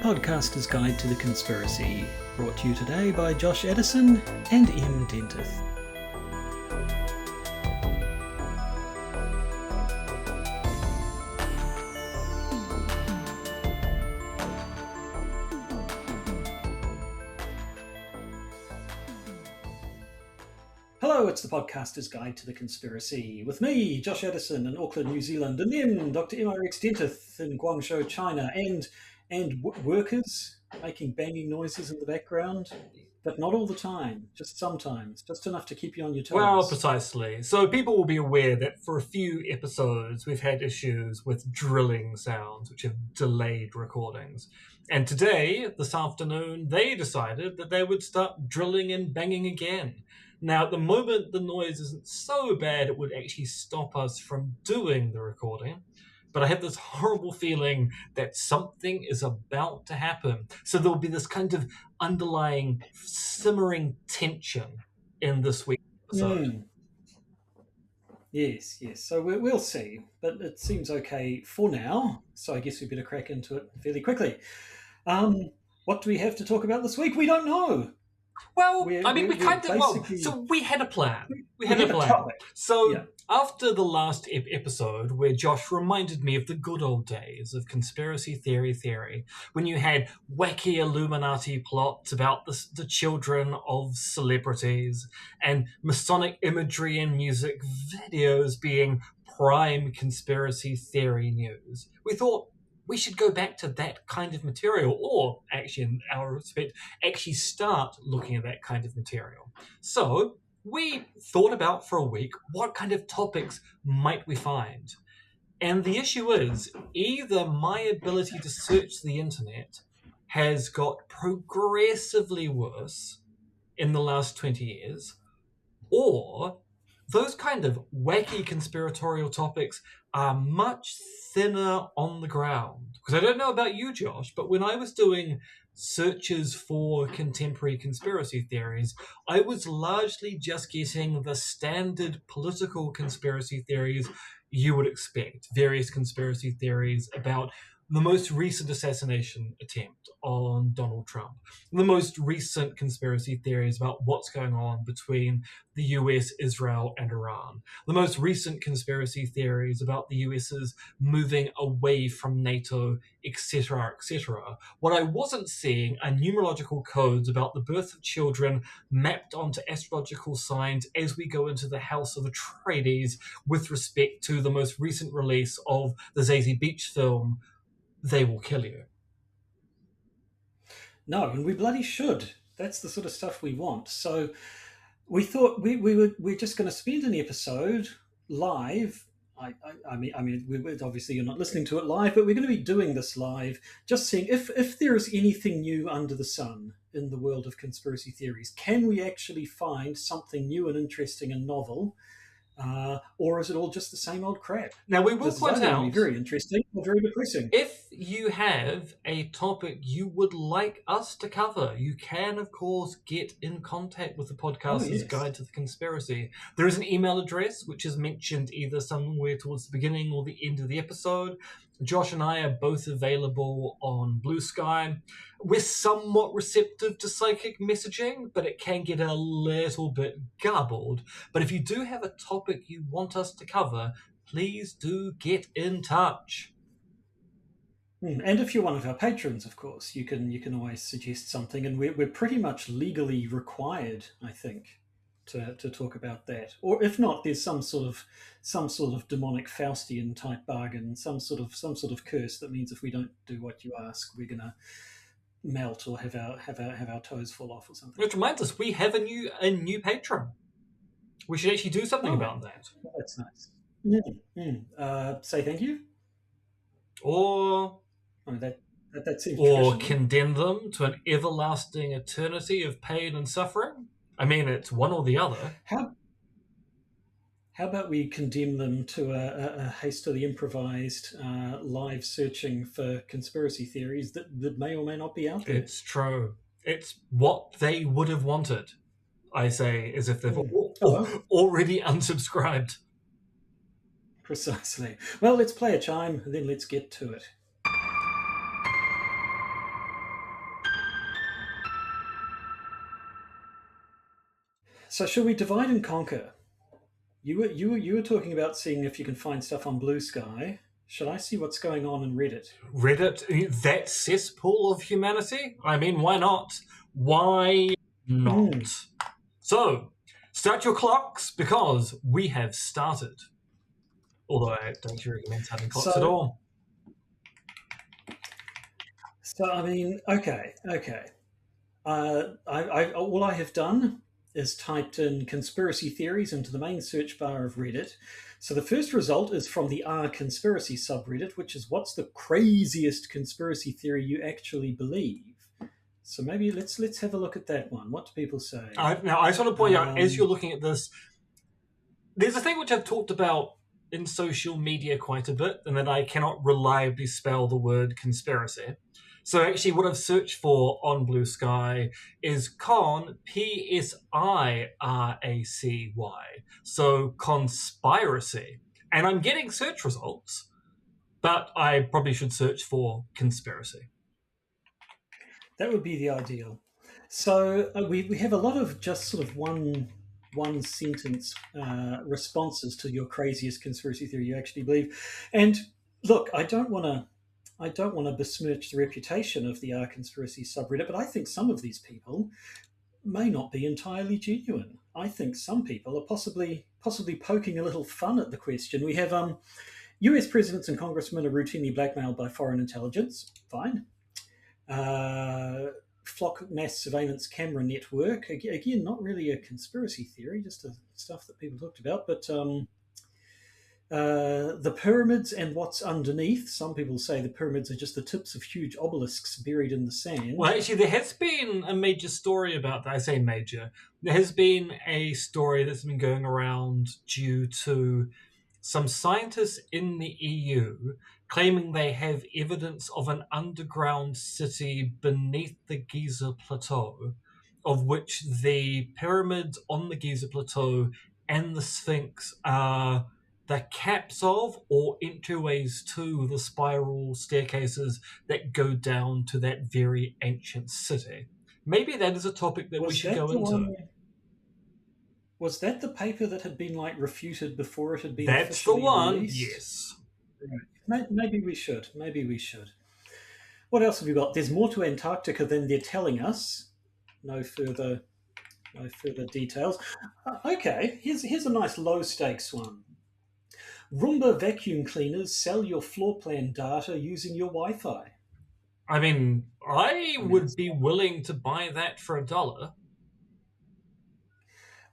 Podcaster's Guide to the Conspiracy, brought to you today by Josh Edison and M. Dentith. Hello, it's the Podcaster's Guide to the Conspiracy, with me, Josh Edison in Auckland, New Zealand, and then Dr. M.R.X. Dentith in Guangzhou, China, and workers making banging noises in the background, but not all the time, just sometimes, just enough to keep you on your toes. Well, precisely. So people will be aware that for a few episodes we've had issues with drilling sounds, which have delayed recordings. And today, this afternoon, they decided that they would start drilling and banging again. Now, at the moment, the noise isn't so bad it would actually stop us from doing the recording. But I have this horrible feeling that something is about to happen. So there'll be this kind of underlying simmering tension in this week's episode. Yes. So we'll see. But it seems okay for now. So I guess we better crack into it fairly quickly. What do we have to talk about this week? We don't know. Well, we had a plan. We had a plan. Topic. So after the last episode where Josh reminded me of the good old days of conspiracy theory, when you had wacky Illuminati plots about the children of celebrities and Masonic imagery and music videos being prime conspiracy theory news, we thought we should go back to that kind of material, or actually, in our respect, actually start looking at that kind of material. So we thought about for a week, what kind of topics might we find? And the issue is, either my ability to search the internet has got progressively worse in the last 20 years, or those kind of wacky conspiratorial topics are much thinner on the ground. Because I don't know about you, Josh, but when I was doing searches for contemporary conspiracy theories, I was largely just getting the standard political conspiracy theories you would expect. Various conspiracy theories about the most recent assassination attempt on Donald Trump, the most recent conspiracy theories about what's going on between the US, Israel, and Iran, the most recent conspiracy theories about the US's moving away from NATO, etc., etc. What I wasn't seeing are numerological codes about the birth of children mapped onto astrological signs as we go into the House of Atreides with respect to the most recent release of the Zazie Beetz film, They Will Kill You. No, and we bloody should. That's the sort of stuff we want. So we thought we're just going to spend an episode live. I mean, obviously you're not listening to it live, but we're going to be doing this live, just seeing if there is anything new under the sun in the world of conspiracy theories. Can we actually find something new and interesting and novel? Or is it all just the same old crap? Now, we will point out, very interesting or very depressing. If you have a topic you would like us to cover, you can, of course, get in contact with the Podcaster's Guide to the Conspiracy. There is an email address, which is mentioned either somewhere towards the beginning or the end of the episode. Josh and I are both available on BlueSky. We're somewhat receptive to psychic messaging, but it can get a little bit garbled. But if you do have a topic you want us to cover, please do get in touch. And if you're one of our patrons, of course, you can always suggest something, and we're pretty much legally required, I think, to talk about that. Or if not, there's some sort of demonic Faustian type bargain, some sort of curse that means if we don't do what you ask, we're gonna melt or have our toes fall off or something. Which reminds us, we have a new patron. We should actually do something about that. That's nice. Say thank you, or that seems or condemn them to an everlasting eternity of pain and suffering. I mean, it's one or the other. How about we condemn them to a hastily improvised live searching for conspiracy theories that may or may not be out there? It's true. It's what they would have wanted, I say, as if they've already unsubscribed. Precisely. Well, let's play a chime, and then let's get to it. So shall we divide and conquer? You were talking about seeing if you can find stuff on Blue Sky. Shall I see what's going on in Reddit? Reddit, that cesspool of humanity? I mean, why not? Why Mm. not? So, start your clocks because we have started. Although I don't recommend starting clocks at So all. so I mean, okay. All I have done is typed in conspiracy theories into the main search bar of Reddit. So the first result is from the R conspiracy subreddit, which is what's the craziest conspiracy theory you actually believe. So maybe let's have a look at that one. What do people say? Now, I just want to point out, as you're Um, looking at this, there's a thing which I've talked about in social media quite a bit, and that I cannot reliably spell the word conspiracy. So actually, what I've searched for on Blue Sky is con, P-S-I-R-A-C-Y. So conspiracy. And I'm getting search results, but I probably should search for conspiracy. that would be the ideal. So we have a lot of just sort of one sentence responses to your craziest conspiracy theory you actually believe. And look, I don't want to besmirch the reputation of the R conspiracy subreddit, but I think some of these people may not be entirely genuine. I think some people are possibly poking a little fun at the question. We have U.S. presidents and congressmen are routinely blackmailed by foreign intelligence. Fine. Flock mass surveillance camera network. Again, not really a conspiracy theory, just stuff that people talked about. But the pyramids and what's underneath. Some people say the pyramids are just the tips of huge obelisks buried in the Well, sand. actually, there has been a major story about that. I say major. There has been a story that's been going around due to some scientists in the EU claiming they have evidence of an underground city beneath the Giza Plateau, of which the pyramids on the Giza Plateau and the Sphinx are the caps of or entryways to the spiral staircases that go down to that very ancient city. Maybe that is a topic that we Was should that go the into. one? Was that the paper that had been like refuted before it had been That's the officially one, released? yes. Right. Maybe we should. Maybe we should. What else have we got? There's more to Antarctica than they're telling us. No further, no further details. Okay, here's a nice low stakes one. Roomba vacuum cleaners sell your floor plan data using your Wi-Fi. I mean, I I mean, would be willing to buy that for $1.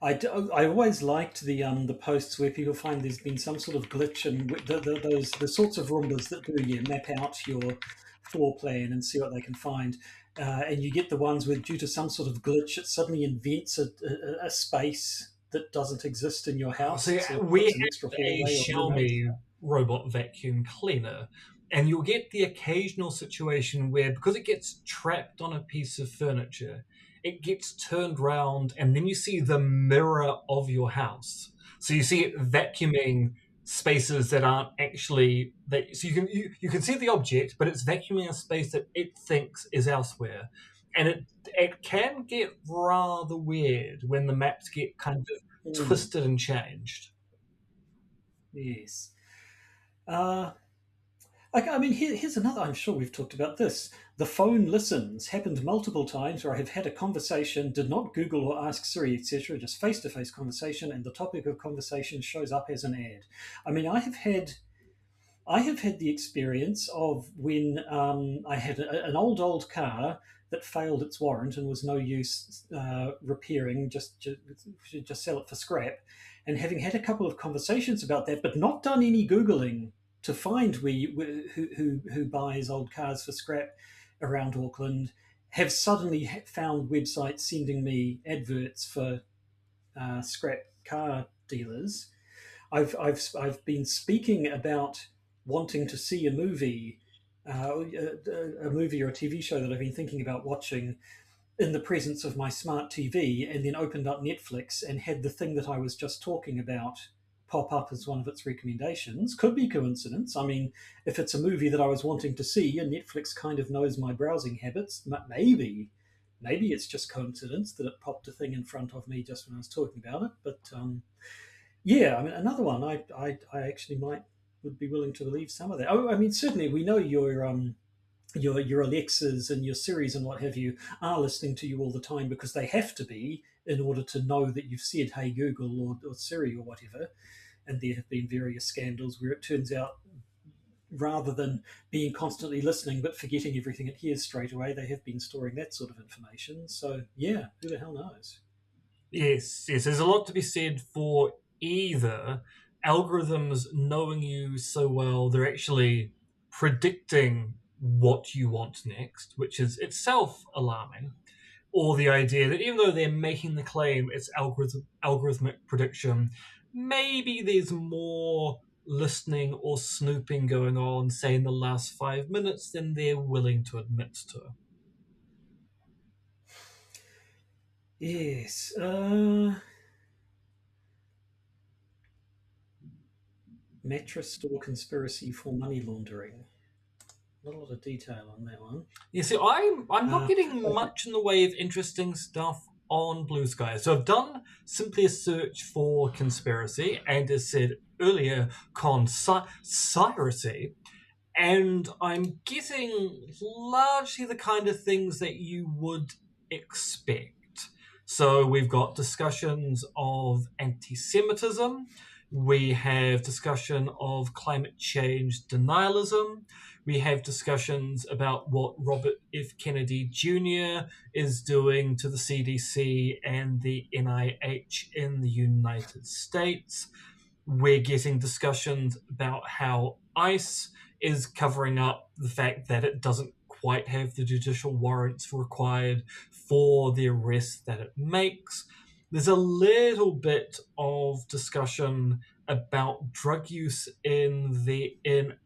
I always liked the posts where people find there's been some sort of glitch and those the sorts of Roombas that do map out your floor plan and see what they can find, and you get the ones where due to some sort of glitch it suddenly invents a space that doesn't exist in your house. So It sort of we puts an extra have a hallway or room out. Xiaomi robot vacuum cleaner, and you'll get the occasional situation where, because it gets trapped on a piece of furniture, it gets turned round, and then you see the mirror of your house. So you see it vacuuming spaces that aren't actually that. So you can see the object, but it's vacuuming a space that it thinks is elsewhere, and it can get rather weird when the maps get kind of Mm, twisted and changed. yes. Uh, Like, I mean, here's another. I'm sure we've talked about this. The phone listens happened multiple times where I have had a conversation, did not Google or ask Siri, etc., just face to face conversation, and the topic of conversation shows up as an ad. I mean, I have had the experience of when I had an old car that failed its warrant and was no use repairing, just sell it for scrap. And having had a couple of conversations about that, but not done any googling to find who buys old cars for scrap around Auckland, have suddenly found websites sending me adverts for scrap car dealers. I've been speaking about wanting to see a movie or a TV show that I've been thinking about watching in the presence of my smart TV, and then opened up Netflix and had the thing that I was just talking about pop up as one of its recommendations. Could be coincidence. I mean, if it's a movie that I was wanting to see, and Netflix kind of knows my browsing habits, maybe maybe it's just coincidence that it popped a thing in front of me just when I was talking about it. But yeah, I mean, another one I actually might would be willing to believe some of that. Oh, I mean, certainly we know your Alexas and your Siris and what have you are listening to you all the time because they have to be in order to know that you've said "Hey Google" or Siri or whatever. And there have been various scandals where it turns out rather than being constantly listening but forgetting everything it hears straight away, they have been storing that sort of information. So yeah, who the hell knows? Yes, yes. There's a lot to be said for either algorithms knowing you so well they're actually predicting what you want next, which is itself alarming, or the idea that even though they're making the claim it's algorithmic prediction, maybe there's more listening or snooping going on, say in the last 5 minutes, than they're willing to admit to. Yes. Mattress store conspiracy for money laundering. Not a lot of detail on that one. You see, I'm not Uh, getting okay. much in the way of interesting stuff on Blue Sky. So I've done simply a search for conspiracy, and as said earlier, conspiracy, and I'm getting largely the kind of things that you would expect. So we've got discussions of anti-Semitism. We have discussion of climate change denialism. We have discussions about what Robert F. Kennedy Jr. is doing to the CDC and the NIH in the United States. We're getting discussions about how ICE is covering up the fact that it doesn't quite have the judicial warrants required for the arrest that it makes. There's a little bit of discussion about drug use in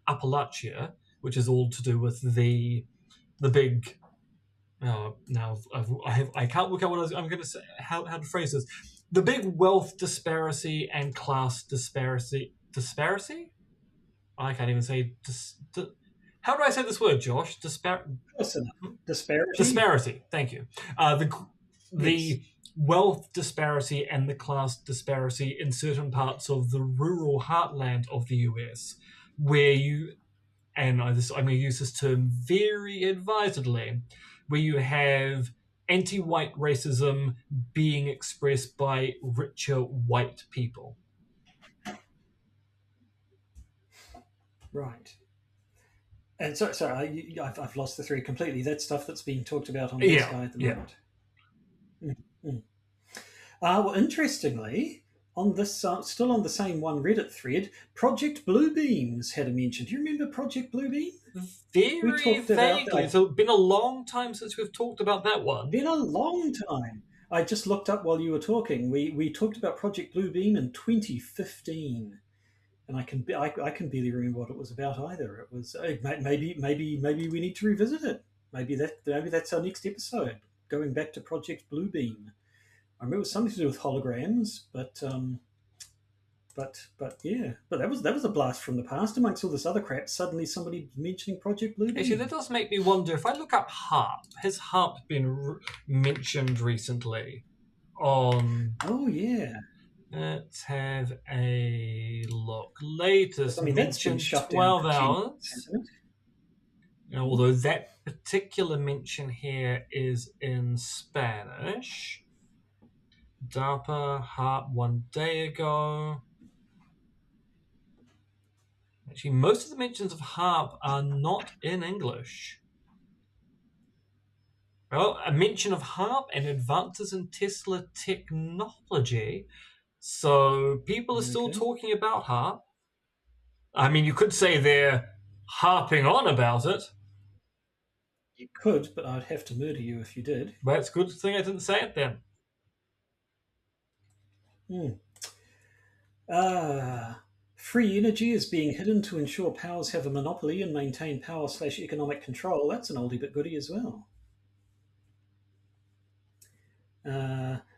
Appalachia, which is all to do with the big. Now I can't work out what I'm going to say. How to phrase this? The big wealth disparity and class disparity. I can't even say. How do I say this word, Josh? Close enough. Disparity? Disparity. Thank you. Yes. The wealth disparity and the class disparity in certain parts of the rural heartland of the US, where you, and I'm going to use this term very advisedly, where you have anti-white racism being expressed by richer white people. Right. And sorry, I've lost the thread completely. That's stuff that's being talked about on Blue Yeah, Sky at the yeah. moment. Mm. Well, interestingly, on this still on the same one Reddit thread, Project Bluebeams had a mention. Do you remember Project Bluebeam? We Very talked about that. vaguely. So it's been a long time since we've talked about that one. Been a long time. I just looked up while you were talking. We talked about Project Bluebeam in 2015, and I can barely remember what it was about either. It was maybe we need to revisit it. Maybe that's our next episode, going back to Project Bluebeam. I remember it was something to do with holograms, but yeah, but that was a blast from the past. Amongst all this other crap, suddenly somebody mentioning Project Actually, that Bluebeam. does make me wonder if I look up harp. Has harp been mentioned recently on? Oh yeah, Let's have a look. Latest I mean that's been mention shut down 12 for 10 years, hours. hasn't Although that particular mention here is in Spanish. DARPA harp 1 day ago. Actually, most of the mentions of harp are not in English. Well, a mention of harp and advances in Tesla technology. So people are it? still Okay, talking about harp. I mean, you could say they're harping on about it. you could, but I'd have to murder you if you did. But it's a good thing I didn't say it then. Hmm. Free energy is being hidden to ensure powers have a monopoly and maintain power/economic control. That's an oldie but goodie as well.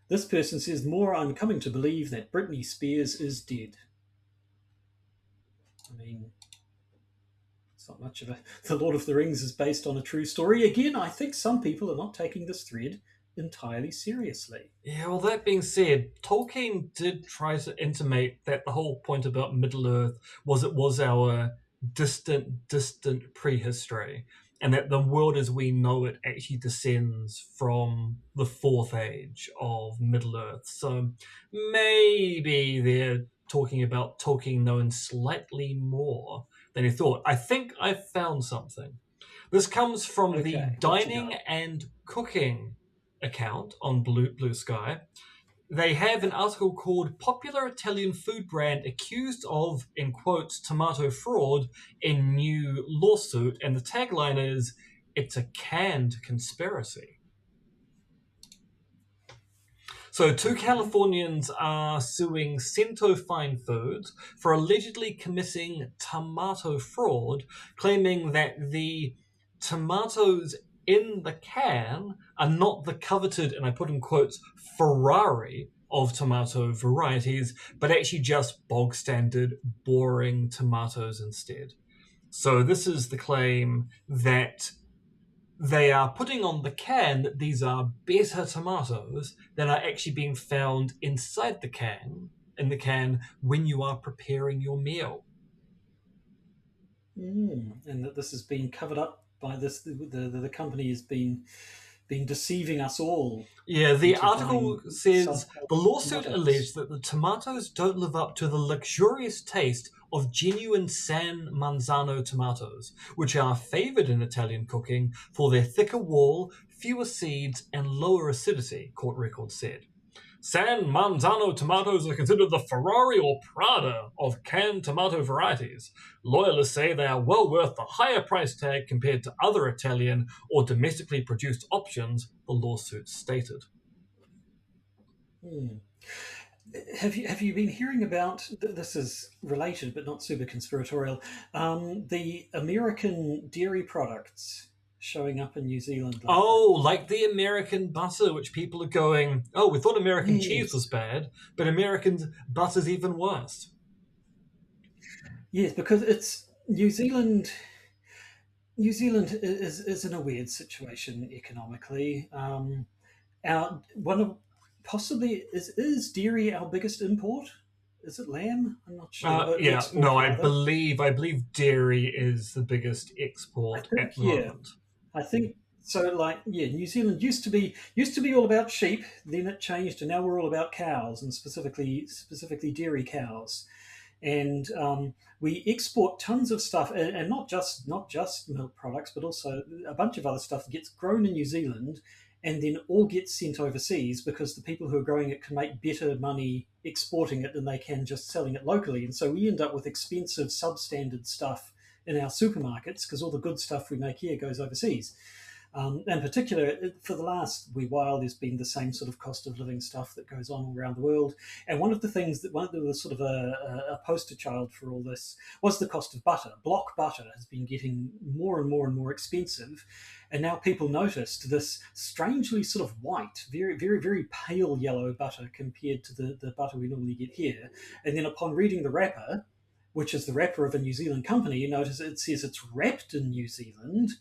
This person says, more I'm coming to believe that Britney Spears is dead. I mean, not much of a. The Lord of the Rings is based on a true story. Again, I think some people are not taking this thread entirely seriously. Yeah, well, that being said, Tolkien did try to intimate that the whole point about Middle Earth was it was our distant prehistory, and that the world as we know it actually descends from the Fourth Age of Middle Earth. So maybe they're talking about Tolkien knowing slightly more than he thought. I think I found something. This comes from the Okay, what you Dining got? and Cooking account on Blue Sky. They have an article called Popular Italian Food Brand Accused of, in quotes, Tomato Fraud in New Lawsuit. And the tagline is, It's a Canned Conspiracy. So, two Californians are suing Cento Fine Foods for allegedly committing tomato fraud, claiming that the tomatoes in the can are not the coveted, and I put in quotes, Ferrari of tomato varieties, but actually just bog standard, boring tomatoes instead. So, this is the claim that they are putting on the can that these are better tomatoes than are actually being found inside the can when you are preparing your meal. And that this has been covered up by this. The company has been deceiving us all. Yeah, the into article buying says the subquality lawsuit tomatoes. alleged that the tomatoes don't live up to the luxurious taste of genuine San Manzano tomatoes, which are favoured in Italian cooking for their thicker wall, fewer seeds, and lower acidity, court records said. San Manzano tomatoes are considered the Ferrari or Prada of canned tomato varieties. Loyalists say they are well worth the higher price tag compared to other Italian or domestically produced options, the lawsuit stated. Have you been hearing about? This is related, but not super conspiratorial. The American dairy products showing up in New Zealand lately. Oh, like the American butter, which people are going, oh, we thought American cheese Yes. was bad, but American butter's even worse. Yes, because it's New Zealand. New Zealand is in a weird situation economically. Our one of possibly is dairy our biggest import? Is it lamb? I'm not sure. Yeah, Export, no, I rather. believe dairy is the biggest I export think at the yeah. moment. I think so. Like New Zealand used to be all about sheep. Then it changed, and now we're all about cows, and specifically dairy cows. And we export tons of stuff, and not just milk products, but also a bunch of other stuff that gets grown in New Zealand, and then all gets sent overseas because the people who are growing it can make better money exporting it than they can just selling it locally. And so we end up with expensive, substandard stuff in our supermarkets because all the good stuff we make here goes overseas. In particular, for the last wee while, there's been the same sort of cost of living stuff that goes on all around the world. And one of the things that was sort of a poster child for all this was the cost of butter. Block butter has been getting more and more and more expensive. And now people noticed this strangely sort of white, very, very, very pale yellow butter compared to the butter we normally get here. And then upon reading the wrapper, which is the wrapper of a New Zealand company, you notice it says it's wrapped in New Zealand,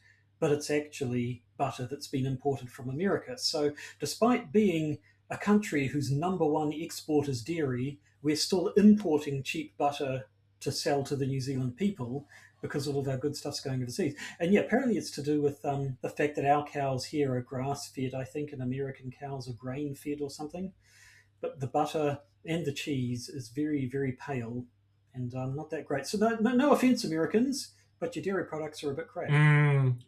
but it's actually butter that's been imported from America. So, despite being a country whose number one export is dairy, we're still importing cheap butter to sell to the New Zealand people because all of our good stuff's going overseas. And yeah, apparently it's to do with the fact that our cows here are grass fed, I think, and American cows are grain fed or something. But the butter and the cheese is very, very pale and not that great. So, no offense, Americans, but your dairy products are a bit crap.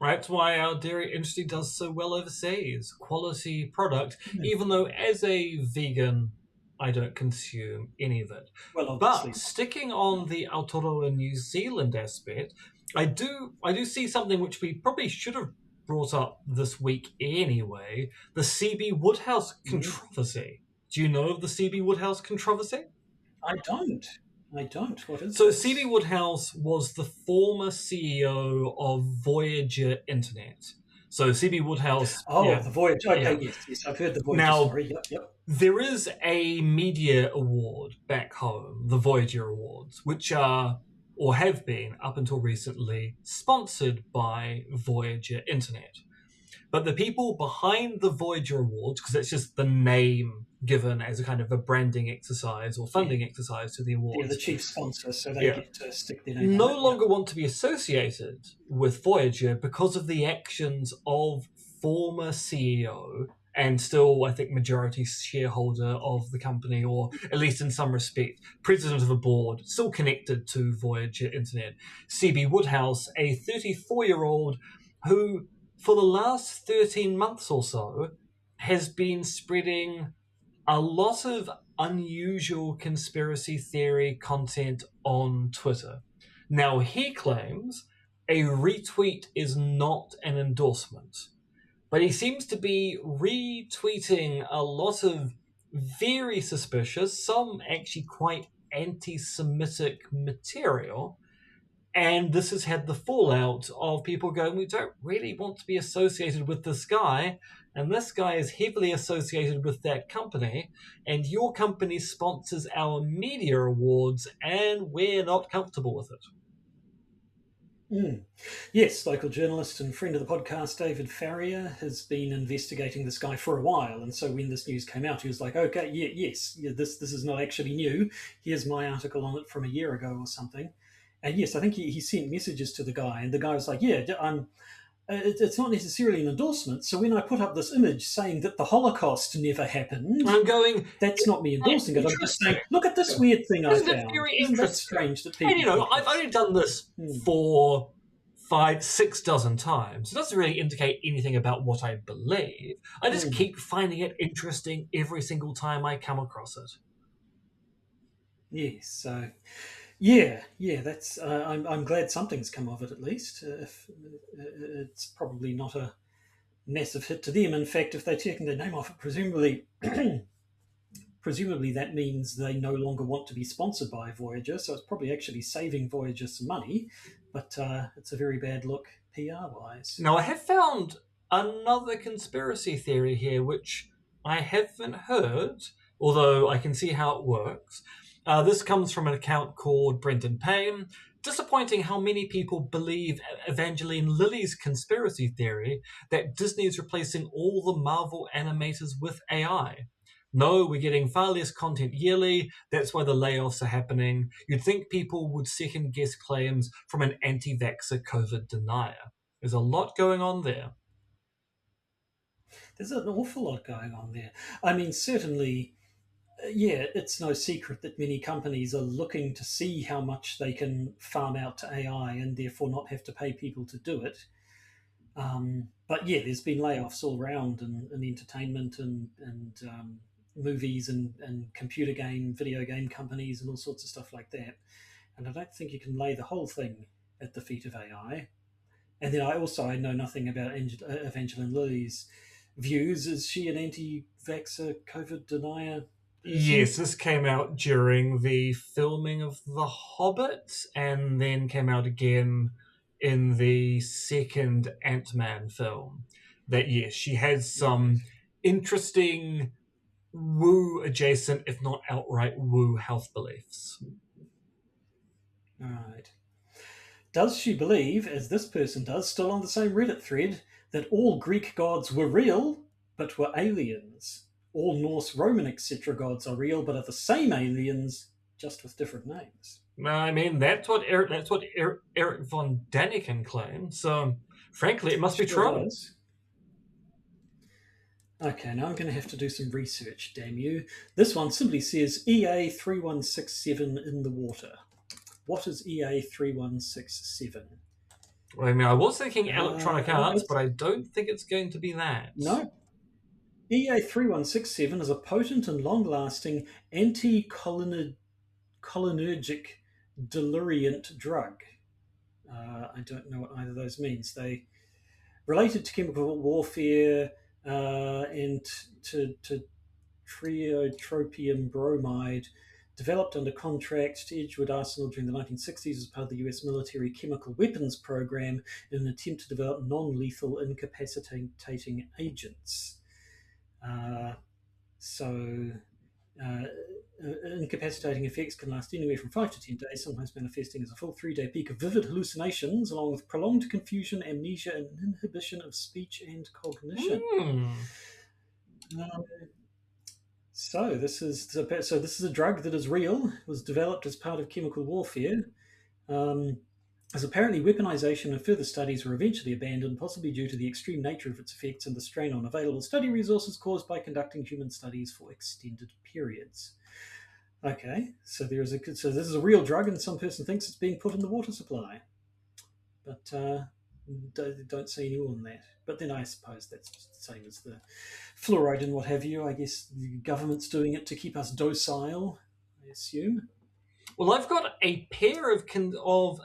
That's why our dairy industry does so well overseas. Quality product, even though as a vegan, I don't consume any of it. Well, but sticking on the Aotearoa New Zealand aspect, I do see something which we probably should have brought up this week anyway, the CB Woodhouse controversy. Do you know of the CB Woodhouse controversy? I don't. What is so this? CB Woodhouse was the former CEO of Voyager Internet. So CB Woodhouse... the Voyager. Okay, yes, I've heard the Voyager story. Yep. There is a media award back home, the Voyager Awards, which are or have been up until recently, sponsored by Voyager Internet. But the people behind the Voyager Awards, because that's just the name given as a kind of a branding exercise or Yeah, funding exercise to the they're the awards, chief sponsor, so they yeah, get to stick their name on no it. Yeah. longer want to be associated with Voyager because of the actions of former CEO and still, I think, majority shareholder of the company, or at least in some respect, president of a board, still connected to Voyager Internet, C.B. Woodhouse, a 34-year-old who, for the last 13 months or so, has been spreading a lot of unusual conspiracy theory content on Twitter. Now, he claims a retweet is not an endorsement, but he seems to be retweeting a lot of very suspicious, some actually quite anti Semitic material. And this has had the fallout of people going, we don't really want to be associated with this guy. And this guy is heavily associated with that company. And your company sponsors our media awards, and we're not comfortable with it. Mm. Yes, local journalist and friend of the podcast, David Farrier, has been investigating this guy for a while. And so when this news came out, he was like, okay, this is not actually new. Here's my article on it from a year ago or something. And yes, I think he sent messages to the guy, and the guy was like, yeah, it's not necessarily an endorsement. So when I put up this image saying that the Holocaust never happened, I'm going, that's not me endorsing it. I'm just saying, look at this weird thing I isn't it found. very Isn't that interesting? strange that And people I've only done this Hmm. for 5, 6 dozen times. It doesn't really indicate anything about what I believe. I just keep finding it interesting every single time I come across it. Yes, so yeah, That's I'm glad something's come of it at least. If it's probably not a massive hit to them. In fact, if they're taking their name off it, presumably that means they no longer want to be sponsored by Voyager. So it's probably actually saving Voyager some money, but it's a very bad look PR wise. Now, I have found another conspiracy theory here, which I haven't heard, although I can see how it works. This comes from an account called Brendan Payne. Disappointing how many people believe Evangeline Lilly's conspiracy theory that Disney is replacing all the Marvel animators with AI. No, we're getting far less content yearly. That's why the layoffs are happening. You'd think people would second guess claims from an anti vaxxer COVID denier. There's a lot going on there. There's an awful lot going on there. I mean, certainly, yeah, it's no secret that many companies are looking to see how much they can farm out to AI and therefore not have to pay people to do it. But yeah, there's been layoffs all around in entertainment and movies and video game companies and all sorts of stuff like that. And I don't think you can lay the whole thing at the feet of AI. And then I know nothing about Evangeline Lilly's views. Is she an anti-vaxxer, COVID denier person? Yes, this came out during the filming of The Hobbit and then came out again in the second Ant-Man film. That, yes, she has some interesting woo adjacent, if not outright woo health beliefs. All right. Does she believe, as this person does, still on the same Reddit thread, that all Greek gods were real but were aliens? All Norse, Roman, etc. gods are real but are the same aliens, just with different names. I mean, that's what Eric von Daniken claimed. So, frankly, it must be true. Does. Okay, now I'm going to have to do some research, damn you. This one simply says EA3167 in the water. What is EA3167? Well, I mean, I was thinking Electronic Arts, but I don't think it's going to be that. No. EA3167 is a potent and long-lasting anti-cholinergic deliriant drug. I don't know what either of those means. They related to chemical warfare and to triotropium bromide, developed under contract to Edgewood Arsenal during the 1960s as part of the US military chemical weapons program in an attempt to develop non-lethal incapacitating agents. So incapacitating effects can last anywhere from 5 to 10 days, sometimes manifesting as a full 3-day peak of vivid hallucinations, along with prolonged confusion, amnesia, and inhibition of speech and cognition. Um, this is a drug that is real. It was developed as part of chemical warfare. As apparently weaponization and further studies were eventually abandoned, possibly due to the extreme nature of its effects and the strain on available study resources caused by conducting human studies for extended periods. Okay, so this is a real drug, and some person thinks it's being put in the water supply, but don't see any more than that. But then I suppose that's just the same as the fluoride and what have you. I guess the government's doing it to keep us docile, I assume. Well, I've got a pair of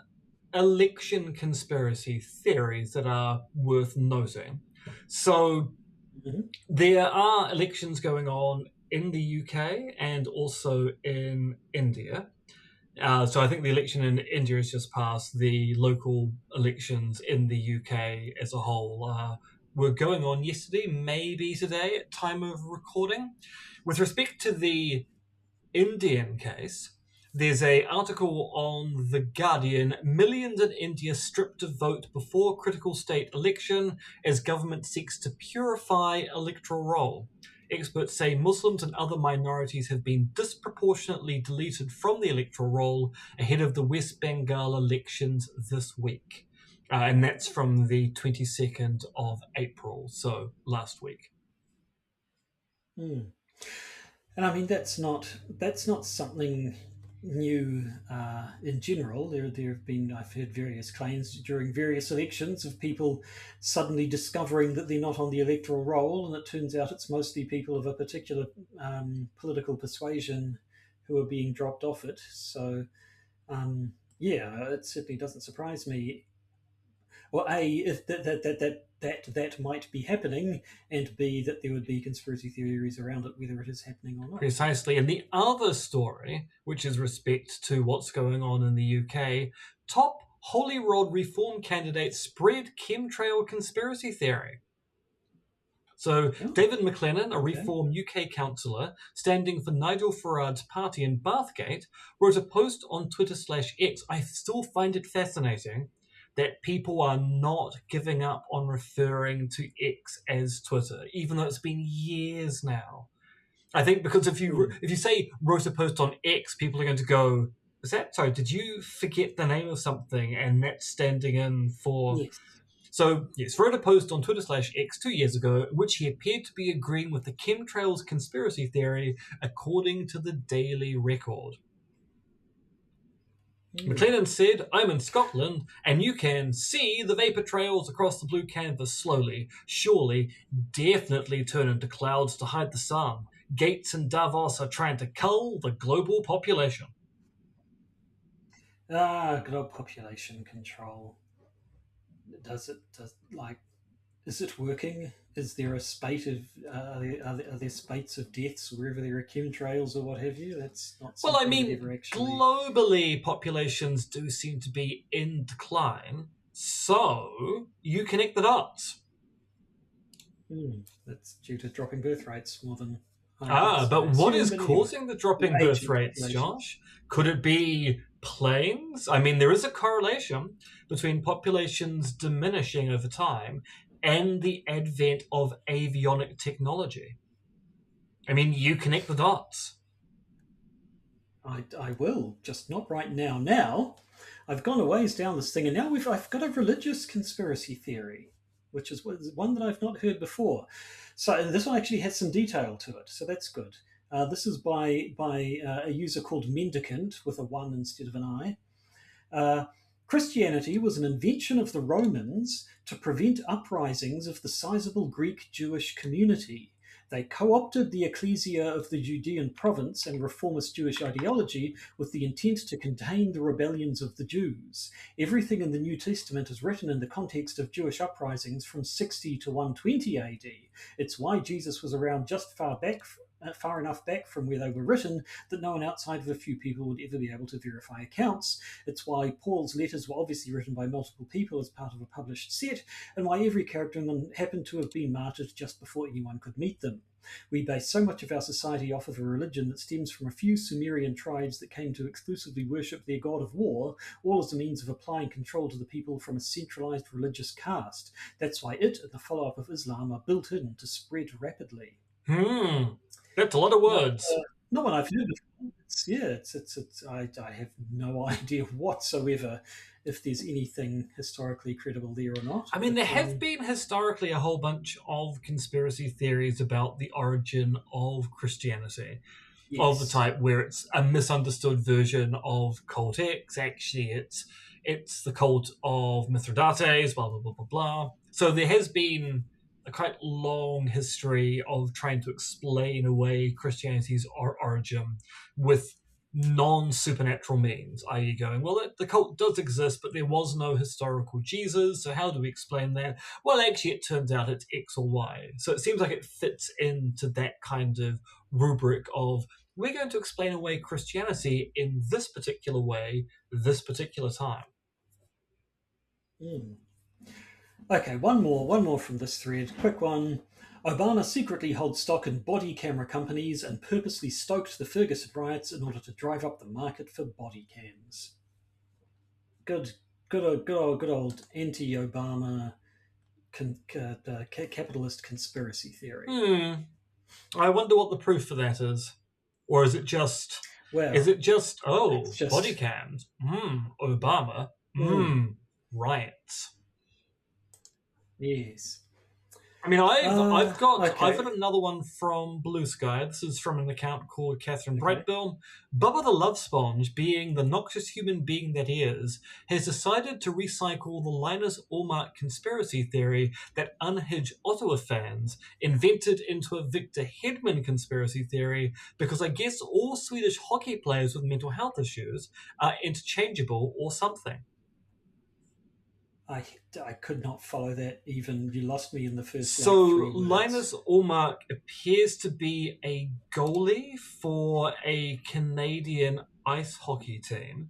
election conspiracy theories that are worth noting. So there are elections going on in the UK and also in India. So I think the election in India has just passed. The local elections in the UK as a whole were going on yesterday, maybe today at time of recording. With respect to the Indian case, there's an article on The Guardian, millions in India stripped to vote before critical state election as government seeks to purify electoral roll. Experts say Muslims and other minorities have been disproportionately deleted from the electoral roll ahead of the West Bengal elections this week. And that's from the 22nd of April, so last week. And I mean that's not something new in general. There have been, I've heard various claims during various elections of people suddenly discovering that they're not on the electoral roll, and it turns out it's mostly people of a particular political persuasion who are being dropped off it. So yeah, it certainly doesn't surprise me. Well, A, if that might be happening, and B, that there would be conspiracy theories around it, whether it is happening or not. Precisely. And the other story, which is respect to what's going on in the UK, top Holy Rod reform candidates spread chemtrail conspiracy theory. So David McLennan, a Reform UK councillor standing for Nigel Farage's party in Bathgate, wrote a post on Twitter/X. I still find it fascinating that people are not giving up on referring to X as Twitter, even though it's been years now. I think because if you say wrote a post on X, people are going to go, sorry, did you forget the name of something? And that's standing in for... Yes. So, yes, wrote a post on Twitter/X 2 years ago, in which he appeared to be agreeing with the chemtrails conspiracy theory, according to the Daily Record. McLennan said, I'm in Scotland, and you can see the vapour trails across the blue canvas slowly, surely, definitely turn into clouds to hide the sun. Gates and Davos are trying to cull the global population. Global population control. Is it working? Is there a spate of are there spates of deaths wherever there are chemtrails or what have you? That's not something. Well, I mean, globally, populations do seem to be in decline. So you connect the dots. That's due to dropping birth rates more than. But what is causing the dropping birth rates, Josh? Could it be planes? I mean, there is a correlation between populations diminishing over time and the advent of avionic technology. I mean, you connect the dots. I will, just not right now. Now, I've gone a ways down this thing, and now I've got a religious conspiracy theory, which is one that I've not heard before. So this one actually has some detail to it, so that's good. This is by a user called Mendicant, with a 1 instead of an I. Christianity was an invention of the Romans to prevent uprisings of the sizable Greek Jewish community. They co-opted the ecclesia of the Judean province and reformist Jewish ideology with the intent to contain the rebellions of the Jews. Everything in the New Testament is written in the context of Jewish uprisings from 60 to 120 AD. It's why Jesus was around just far enough back from where they were written that no one outside of a few people would ever be able to verify accounts. It's why Paul's letters were obviously written by multiple people as part of a published set, and why every character in them happened to have been martyred just before anyone could meet them. We base so much of our society off of a religion that stems from a few Sumerian tribes that came to exclusively worship their god of war, all as a means of applying control to the people from a centralized religious caste. That's why it and the follow up of Islam are built in to spread rapidly. That's a lot of Not, words. not one I've heard before. I have no idea whatsoever if there's anything historically credible there or not. I mean, But there have been historically a whole bunch of conspiracy theories about the origin of Christianity, of the yes, type where it's a misunderstood version of Cult X. Actually, it's the cult of Mithridates. Blah blah blah blah blah. So there has been a quite long history of trying to explain away Christianity's origin with non-supernatural means, i.e. going, well, the cult does exist, but there was no historical Jesus, so how do we explain that? Well, actually, it turns out it's X or Y. So it seems like it fits into that kind of rubric of, we're going to explain away Christianity in this particular way, this particular time. Mm. Okay, one more from this thread. Quick one. Obama secretly holds stock in body camera companies and purposely stoked the Ferguson riots in order to drive up the market for body cams. Good old anti-Obama capitalist conspiracy theory. I wonder what the proof for that is. Or is it just... Well, body cams? Obama? Right. Yes. I mean, I've got okay. another one from BlueSky. This is from an account called Catherine Okay. Brightbill. Bubba the Love Sponge, being the noxious human being that he is, has decided to recycle the Linus Ullmark conspiracy theory that unhinged Ottawa fans invented into a Victor Hedman conspiracy theory because I guess all Swedish hockey players with mental health issues are interchangeable or something. I could not follow that even. You lost me in the first So 3 words. Linus Ullmark appears to be a goalie for a Canadian ice hockey team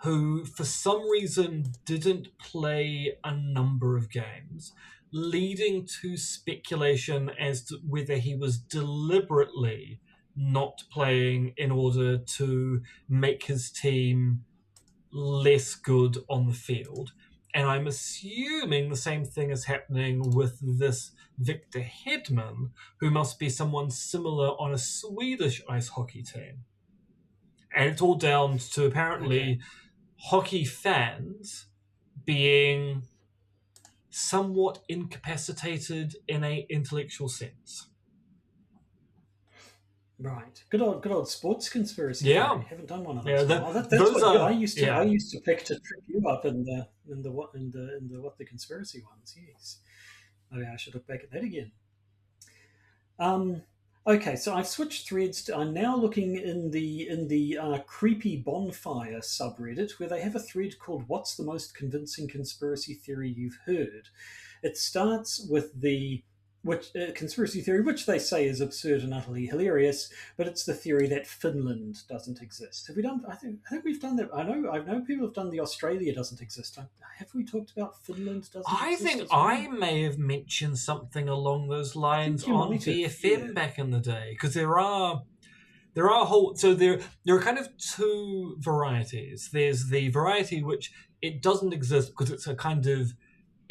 who for some reason didn't play a number of games, leading to speculation as to whether he was deliberately not playing in order to make his team less good on the field. And I'm assuming the same thing is happening with this Victor Hedman, who must be someone similar on a Swedish ice hockey team. And it's all down to apparently hockey fans being somewhat incapacitated in an intellectual sense. Right, good old sports conspiracy Yeah, theory. Haven't done one of those. yeah. That's what I used to pick to trip you up in the what the conspiracy ones. Yes, maybe I should look back at that again. Okay, so I've switched threads. I'm now looking in the creepy bonfire subreddit where they have a thread called "What's the most convincing conspiracy theory you've heard?" It starts with the conspiracy theory, which they say is absurd and utterly hilarious, but it's the theory that Finland doesn't exist. Have we done? I think we've done that. I know people have done the Australia doesn't exist. Have we talked about Finland doesn't I exist? think I may have mentioned something along those lines on BFM back in the day, because there are kind of two varieties. There's the variety which it doesn't exist because it's a kind of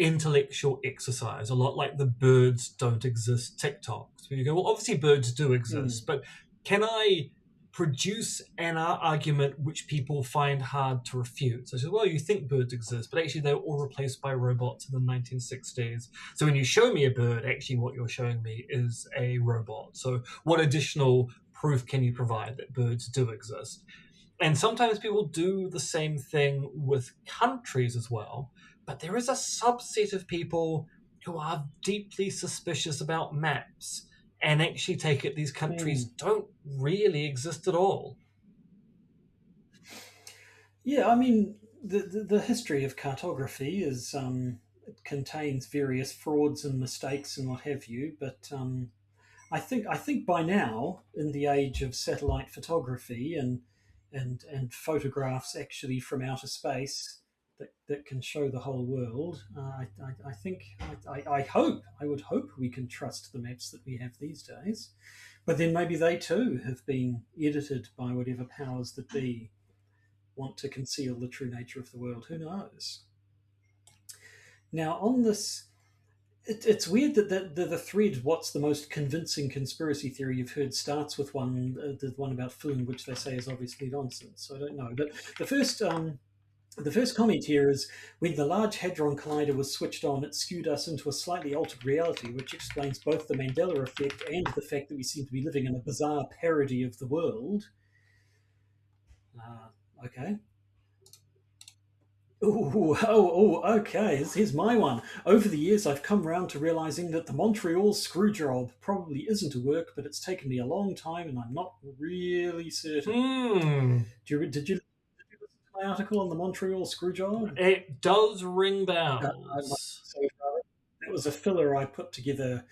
intellectual exercise, a lot like the birds don't exist TikToks, where you go, well, obviously birds do exist, but can I produce an argument which people find hard to refute? So I said, well, you think birds exist, but actually they were all replaced by robots in the 1960s. So when you show me a bird, actually what you're showing me is a robot. So what additional proof can you provide that birds do exist? And sometimes people do the same thing with countries as well. But there is a subset of people who are deeply suspicious about maps and actually take it these countries don't really exist at all. Yeah, I mean, the history of cartography is it contains various frauds and mistakes and what have you, but I think by now, in the age of satellite photography and photographs actually from outer space, that can show the whole world. I think I would hope we can trust the maps that we have these days, but then maybe they too have been edited by whatever powers that be want to conceal the true nature of the world. Who knows? Now, on this, it's weird that the thread, what's the most convincing conspiracy theory you've heard, starts with the one about Flynn, which they say is obviously nonsense. So I don't know. But the first comment here is when the Large Hadron Collider was switched on, it skewed us into a slightly altered reality, which explains both the Mandela effect and the fact that we seem to be living in a bizarre parody of the world. Okay. Okay. Here's my one. Over the years, I've come round to realizing that the Montreal screw job probably isn't a work, but it's taken me a long time, and I'm not really certain. Did you listen to my article on the Montreal screw job? It does ring bells. That was a filler I put together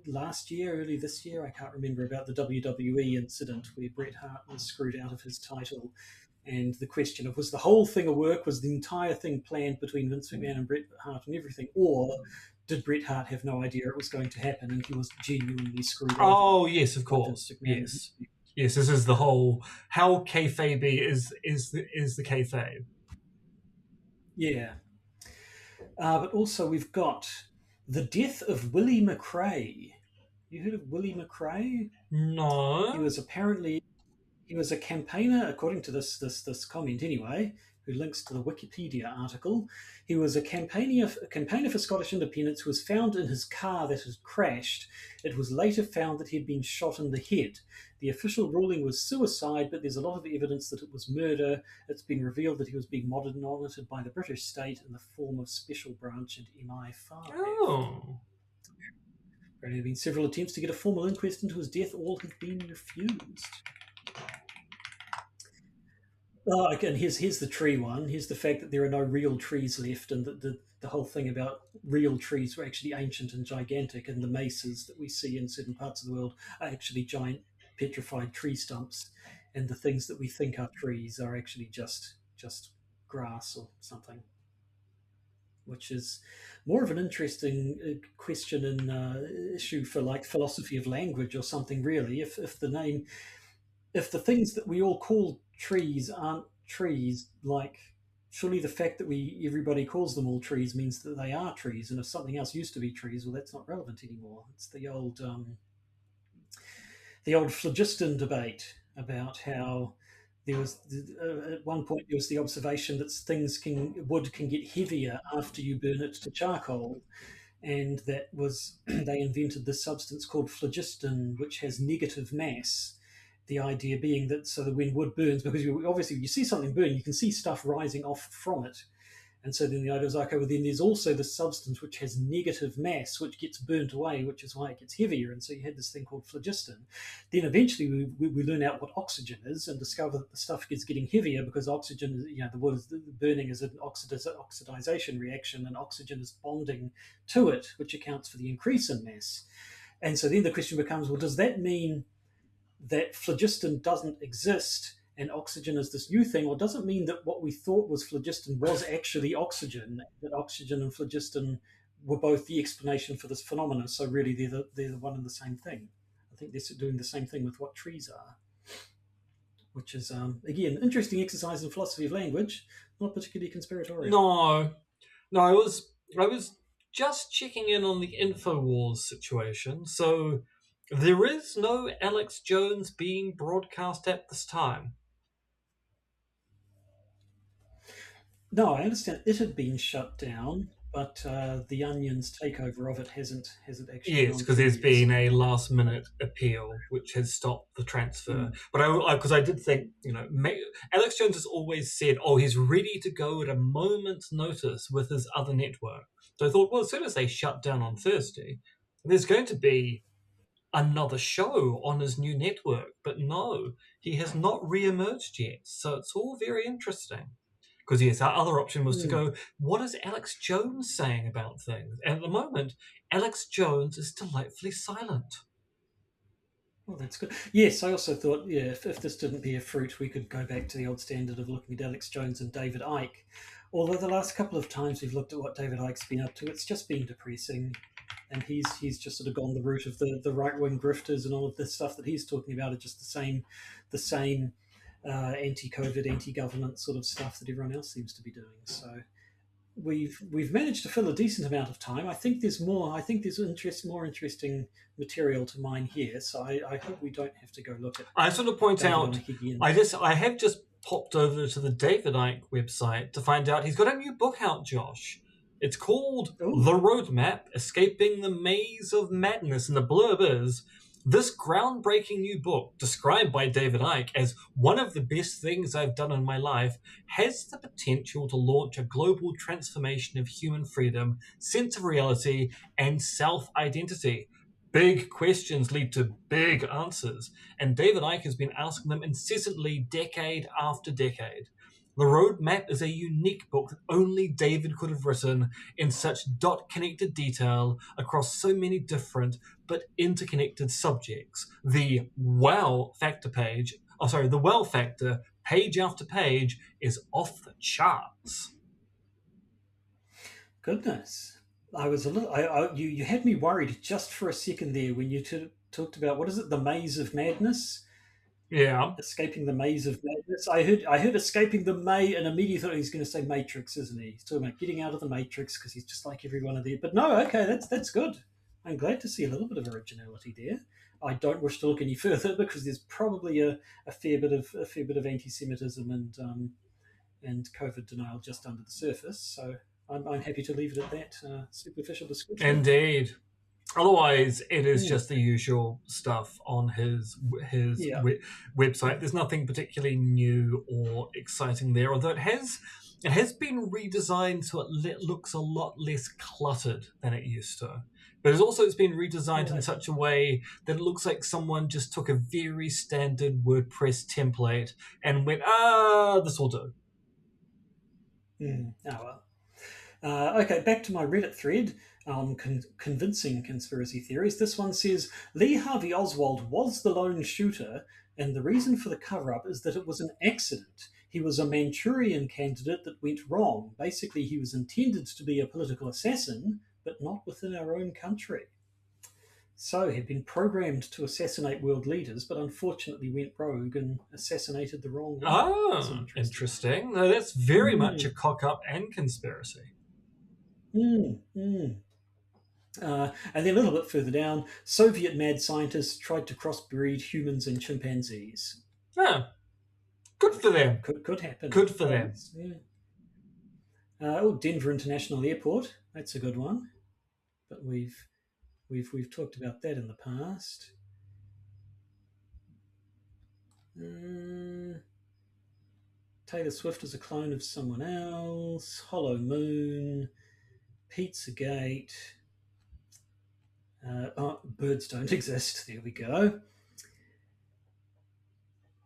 last year, early this year. I can't remember, about the WWE incident where Bret Hart was screwed out of his title. And the question of, was the whole thing a work? Was the entire thing planned between Vince McMahon and Bret Hart and everything? Or did Bret Hart have no idea it was going to happen and he was genuinely screwed over? Oh, yes, of course. Yes. Yes, this is the whole, how kayfabe is the kayfabe. Yeah. But also we've got the death of Willie McRae. You heard of Willie McRae? No. He was a campaigner, according to this comment anyway, who links to the Wikipedia article. He was a campaigner for Scottish independence who was found in his car that had crashed. It was later found that he had been shot in the head. The official ruling was suicide, but there's a lot of evidence that it was murder. It's been revealed that he was being monitored by the British state in the form of Special Branch and MI5. Oh. There have been several attempts to get a formal inquest into his death. All have been refused. Oh, and here's the tree one. Here's the fact that there are no real trees left, and that the whole thing about real trees were actually ancient and gigantic, and the mesas that we see in certain parts of the world are actually giant petrified tree stumps, and the things that we think are trees are actually just grass or something, which is more of an interesting question and issue for like philosophy of language or something, really. If the things that we all call trees aren't trees, like, surely the fact that everybody calls them all trees means that they are trees, and if something else used to be trees, well, that's not relevant anymore. It's the old phlogiston debate about how there was at one point there was the observation that wood can get heavier after you burn it to charcoal, and that was they invented this substance called phlogiston, which has negative mass. The idea being that so that when wood burns, because obviously you see something burn, you can see stuff rising off from it. And so then the idea was, okay, well, then there's also the substance which has negative mass, which gets burnt away, which is why it gets heavier. And so you had this thing called phlogiston. Then eventually we learn out what oxygen is and discover that the stuff is getting heavier because oxygen, the wood is burning as an oxidization reaction, and oxygen is bonding to it, which accounts for the increase in mass. And so then the question becomes, well, does that mean that phlogiston doesn't exist and oxygen is this new thing, or does it mean that what we thought was phlogiston was actually oxygen, that oxygen and phlogiston were both the explanation for this phenomenon, so really they're the one and the same thing? I think they're doing the same thing with what trees are, which is, again, interesting exercise in philosophy of language, not particularly conspiratorial. No, I was just checking in on the InfoWars situation, so there is no Alex Jones being broadcast at this time. No, I understand it had been shut down, but the Onion's takeover of it hasn't actually. Yes, because there's been a last-minute appeal which has stopped the transfer. But because I did think, Alex Jones has always said, he's ready to go at a moment's notice with his other network. So I thought, well, as soon as they shut down on Thursday, there's going to be another show on his new network. But no, he has not re-emerged yet. So it's all very interesting. Because, yes, our other option was to go, what is Alex Jones saying about things? And at the moment, Alex Jones is delightfully silent. Well, that's good. Yes, I also thought, yeah, if this didn't bear fruit, we could go back to the old standard of looking at Alex Jones and David Icke. Although the last couple of times we've looked at what David Icke's been up to, it's just been depressing. And he's just sort of gone the route of the right wing grifters, and all of this stuff that he's talking about are just the same anti-COVID, anti-government sort of stuff that everyone else seems to be doing. So we've managed to fill a decent amount of time. I think there's more. I think there's more interesting material to mine here. So I hope we don't have to go look at I sort of point David out, Icke again. I have just popped over to the David Icke website to find out he's got a new book out, Josh. It's called Oh, The Roadmap: Escaping the Maze of Madness, and the blurb is, this groundbreaking new book, described by David Icke as one of the best things I've done in my life, has the potential to launch a global transformation of human freedom, sense of reality, and self-identity. Big questions lead to big answers, and David Icke has been asking them incessantly, decade after decade. The Roadmap is a unique book that only David could have written in such dot-connected detail across so many different but interconnected subjects. The wow factor the wow factor, page after page, is off the charts. goodness. I was a little. You had me worried just for a second there when you talked about, what is it, the maze of madness, Yeah. escaping the maze of madness. I heard escaping the May, and immediately thought he's going to say Matrix, isn't he? He's talking about getting out of the Matrix because he's just like every one of the. But no, okay, that's good. I'm glad to see a little bit of originality there. I don't wish to look any further because there's probably a fair bit of anti-Semitism and COVID denial just under the surface. So I'm happy to leave it at that superficial description. Indeed. Otherwise, it is Hmm. just the usual stuff on his Yeah. website. There's nothing particularly new or exciting there, although it has been redesigned so it looks a lot less cluttered than it used to. But it's been redesigned in Right. such a way that it looks like someone just took a very standard WordPress template and went, this will do. Hmm. Oh well. Okay, back to my Reddit thread on convincing conspiracy theories. This one says Lee Harvey Oswald was the lone shooter, and the reason for the cover up is that it was an accident. He was a Manchurian candidate that went wrong. Basically, he was intended to be a political assassin, but not within our own country. So he'd been programmed to assassinate world leaders, but unfortunately went rogue and assassinated the wrong one. That's an Oh, interesting one. interesting. No, that's very much a Mm, cock up and conspiracy. mm. And then a little bit further down, Soviet mad scientists tried to crossbreed humans and chimpanzees. Yeah, good for them. Could happen, I Good for them. suppose. Yeah. Denver International Airport. That's a good one. But we've talked about that in the past. Uh, Taylor Swift is a clone of someone else. Hollow Moon. Pizzagate. Birds don't exist. There we go.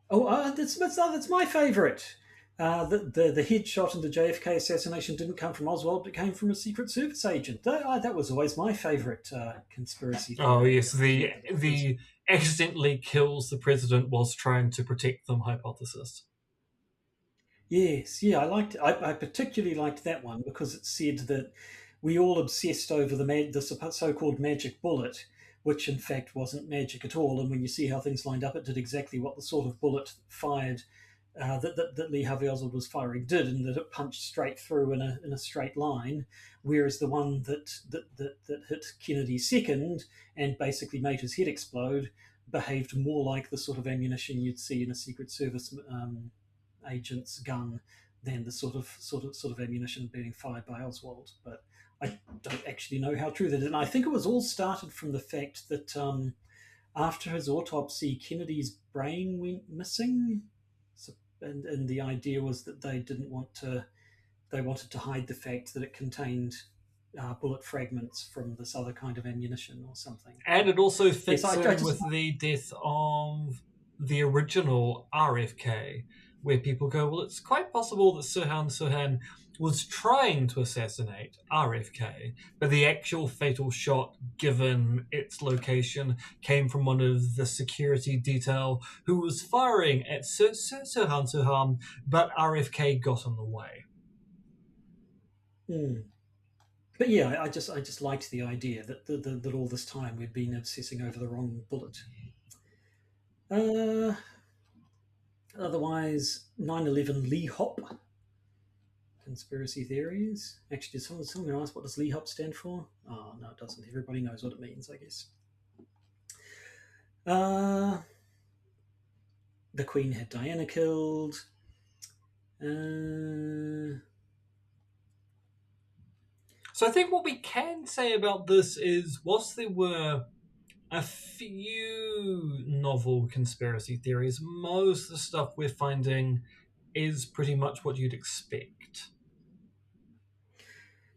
Oh, that's my favourite. The headshot in the JFK assassination didn't come from Oswald; it came from a Secret Service agent. That was always my favourite conspiracy Oh theory. yes, the accidentally kills the president whilst trying to protect them hypothesis. Yes, yeah, I liked it. I particularly liked that one because it said that we all obsessed over the so-called magic bullet, which in fact wasn't magic at all. And when you see how things lined up, it did exactly what the sort of bullet fired that Lee Harvey Oswald was firing did, and that it punched straight through in a straight line. Whereas the one that hit Kennedy second and basically made his head explode behaved more like the sort of ammunition you'd see in a Secret Service agent's gun than the sort of ammunition being fired by Oswald. But I don't actually know how true that is. And I think it was all started from the fact that after his autopsy, Kennedy's brain went missing. So, and the idea was that they wanted to hide the fact that it contained bullet fragments from this other kind of ammunition or something. And But it also yes, fits I in just with the death of the original RFK, where people go, well, it's quite possible that Sirhan Sirhan was trying to assassinate RFK, but the actual fatal shot, given its location, came from one of the security detail who was firing at Sirhan Sirhan, but RFK got in the way. Mm. But yeah, I just liked the idea that all this time we'd been obsessing over the wrong bullet. Uh, Otherwise, 9/11 Lee Hop conspiracy theories. Actually, did someone ask what does Lee Hop stand for? Oh no, it doesn't. Everybody knows what it means, I guess. Uh, the Queen had Diana killed. So I think what we can say about this is, whilst there were a few novel conspiracy theories, most of the stuff we're finding is pretty much what you'd expect.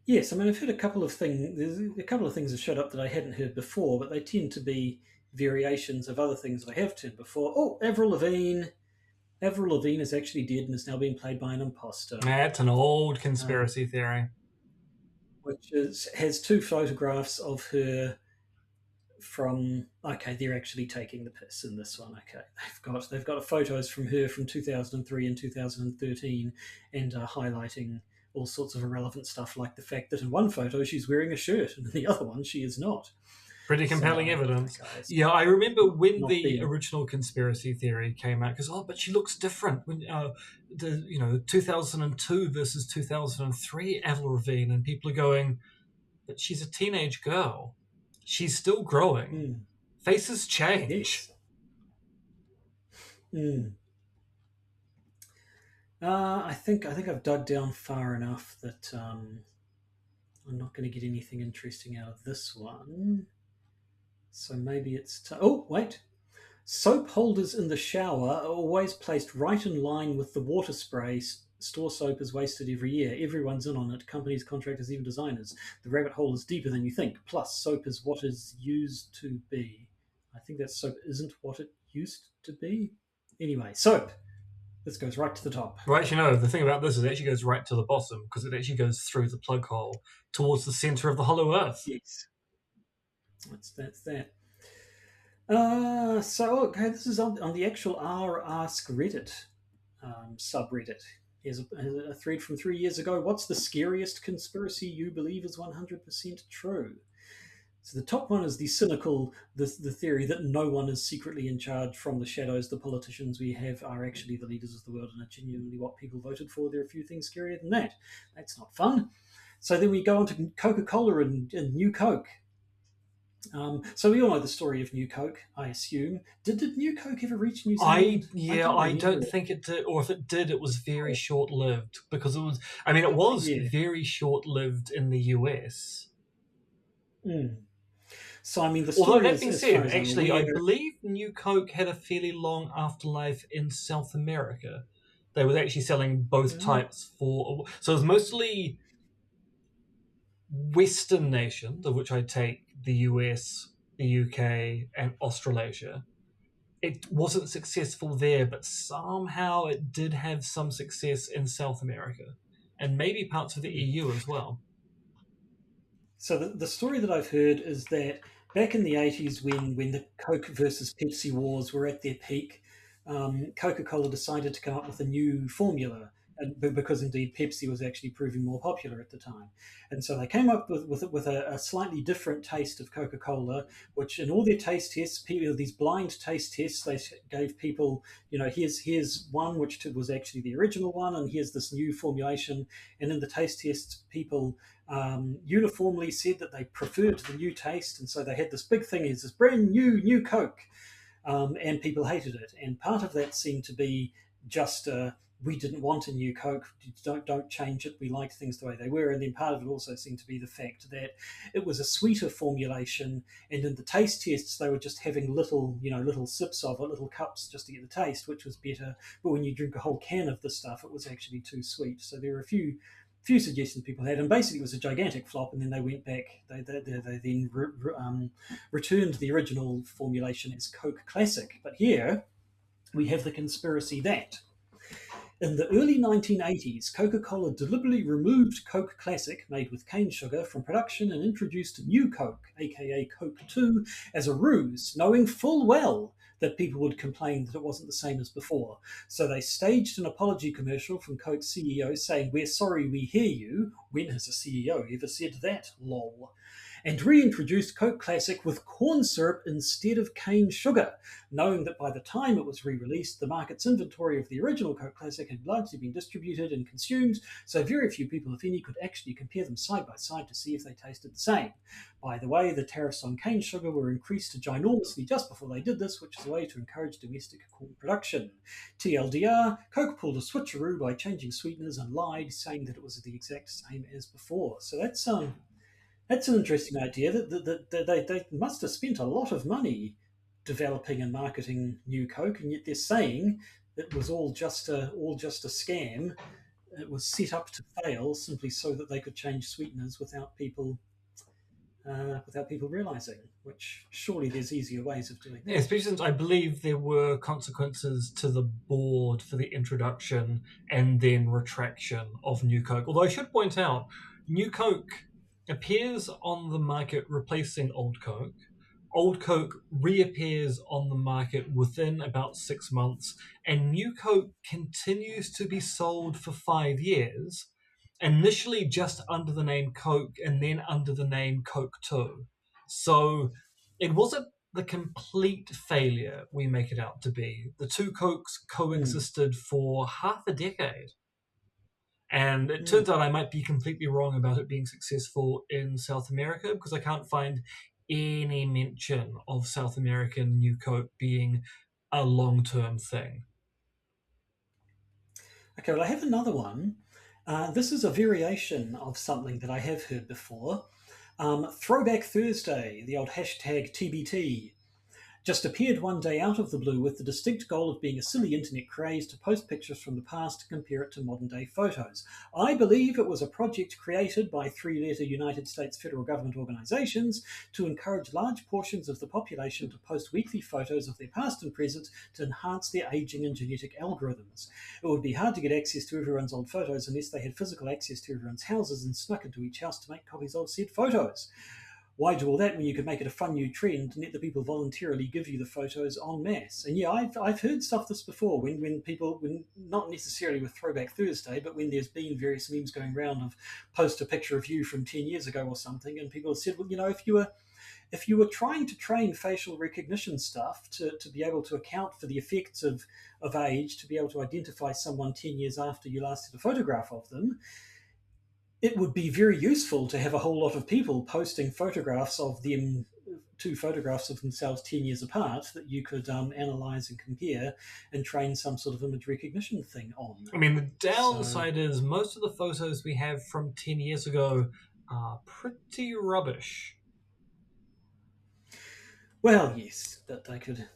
Yes, I mean I've heard a couple of things. There's a couple of things that showed up that I hadn't heard before, but they tend to be variations of other things that I have heard before. Oh, Avril Lavigne. Avril Lavigne is actually dead and is now being played by an imposter, That's an old conspiracy theory. which has two photographs of her from. Okay, they're actually taking the piss in this one. Okay, they've got photos from her from 2003 and 2013, and highlighting all sorts of irrelevant stuff, like the fact that in one photo she's wearing a shirt and in the other one she is not. Pretty compelling So, evidence. okay, so Yeah, I remember when not the being. original conspiracy theory came out, because but she looks different. When 2002 versus 2003 Avril Lavigne, and people are going, but she's a teenage girl. She's still growing. Mm, Faces change. yes. Mm. I think I've dug down far enough that I'm not going to get anything interesting out of this one. So maybe it's oh wait. Soap holders in the shower are always placed right in line with the water spray. Store soap is wasted every year. Everyone's in on it. Companies, contractors, even designers. The rabbit hole is deeper than you think. Plus, soap is what is used to be. I think that soap isn't what it used to be. Anyway, soap. This goes right to the top. Well, actually, no. The thing about this is it actually goes right to the bottom, because it actually goes through the plug hole towards the center of the hollow earth. Yes. That's that. So okay, this is on the actual R Ask Reddit subreddit. Here's a thread from 3 years ago. What's the scariest conspiracy you believe is 100% true? So the top one is the cynical, the theory that no one is secretly in charge from the shadows. The politicians we have are actually the leaders of the world and are genuinely what people voted for. There are a few things scarier than that. That's not fun. So then we go on to Coca-Cola and New Coke. So we all know the story of New Coke, I assume. Did New Coke ever reach New Zealand? I don't think it did, or if it did, it was very short lived, because it was. I mean, it was Yeah. very short lived in the US. Mm. So I mean, the Although story that is, being as said, far as I'm actually, I aware, believe New Coke had a fairly long afterlife in South America. They were actually selling both types for. So it was mostly Western nations, of which I take the US, the UK, and Australasia. It wasn't successful there, but somehow it did have some success in South America, and maybe parts of the EU as well. So the story that I've heard is that back in the 80s, when the Coke versus Pepsi wars were at their peak, Coca-Cola decided to come up with a new formula, and because indeed Pepsi was actually proving more popular at the time, and so they came up with a slightly different taste of Coca-Cola, which in all their taste tests, people, these blind taste tests, they gave people, here's one which was actually the original one, and here's this new formulation, and in the taste tests, people uniformly said that they preferred the new taste, and so they had this big thing: is this brand new Coke, and people hated it. And part of that seemed to be just we didn't want a new Coke. Don't change it. We liked things the way they were. And then part of it also seemed to be the fact that it was a sweeter formulation, and in the taste tests they were just having little sips of it, little cups, just to get the taste, which was better. But when you drink a whole can of the stuff, it was actually too sweet. So there were a few suggestions people had, and basically it was a gigantic flop. And then they went back. They then returned the original formulation as Coke Classic. But here we have the conspiracy that In the early 1980s, Coca-Cola deliberately removed Coke Classic, made with cane sugar, from production and introduced New Coke, aka Coke 2, as a ruse, knowing full well that people would complain that it wasn't the same as before. So they staged an apology commercial from Coke's CEO saying, "We're sorry, we hear you." When has a CEO ever said that? Lol. And reintroduced Coke Classic with corn syrup instead of cane sugar, knowing that by the time it was re released, the market's inventory of the original Coke Classic had largely been distributed and consumed, so very few people, if any, could actually compare them side by side to see if they tasted the same. By the way, the tariffs on cane sugar were increased ginormously just before they did this, which is a way to encourage domestic corn production. TLDR, Coke pulled a switcheroo by changing sweeteners and lied, saying that it was the exact same as before. So that's an interesting idea. They must have spent a lot of money developing and marketing New Coke, and yet they're saying it was all just a scam. It was set up to fail simply so that they could change sweeteners without people realizing. Which surely there's easier ways of doing that. Especially since I believe there were consequences to the board for the introduction and then retraction of New Coke. Although I should point out, New Coke appears on the market replacing Old Coke. Old Coke reappears on the market within about 6 months, and New Coke continues to be sold for 5 years, initially just under the name Coke and then under the name Coke 2. So it wasn't the complete failure we make it out to be. The two Cokes Mm, coexisted for half a decade. And it mm. turns out I might be completely wrong about it being successful in South America because I can't find any mention of South American New Coke being a long term thing. Okay, well, I have another one. This is a variation of something that I have heard before. Throwback Thursday, the old hashtag TBT, just appeared one day out of the blue with the distinct goal of being a silly internet craze to post pictures from the past to compare it to modern day photos. I believe it was a project created by three-letter United States federal government organizations to encourage large portions of the population to post weekly photos of their past and present to enhance their aging and genetic algorithms. It would be hard to get access to everyone's old photos unless they had physical access to everyone's houses and snuck into each house to make copies of said photos. Why do all that when you could make it a fun new trend and let the people voluntarily give you the photos en masse? And yeah, I've heard stuff this before when not necessarily with Throwback Thursday, but when there's been various memes going around of post a picture of you from 10 years ago or something, and people have said, well, if you were trying to train facial recognition stuff to be able to account for the effects of age, to be able to identify someone 10 years after you last had a photograph of them, it would be very useful to have a whole lot of people posting photographs of them, two photographs of themselves 10 years apart that you could analyze and compare and train some sort of image recognition thing on. I mean, the So, downside is most of the photos we have from 10 years ago are pretty rubbish. well, yes, but they could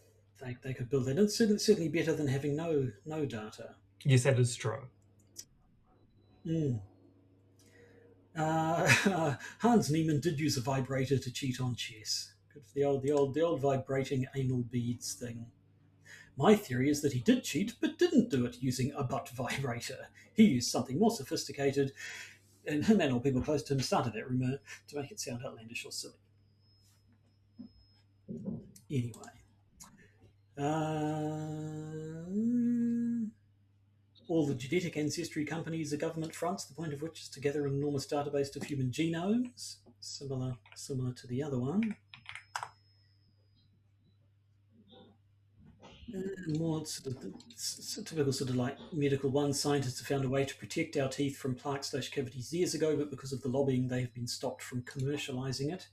build that. It's certainly better than having no data. Yes, that is true. Mm. Hans Niemann did use a vibrator to cheat on chess. Good for the old vibrating anal beads thing. My theory is that he did cheat, but didn't do it using a butt vibrator. He used something more sophisticated, and him and all people close to him started that rumor to make it sound outlandish or silly. Anyway, all the genetic ancestry companies are government fronts, the point of which is to gather an enormous database of human genomes, similar to the other one. More typical sort of like medical ones. Scientists have found a way to protect our teeth from plaque/cavities years ago, but because of the lobbying, they have been stopped from commercializing it.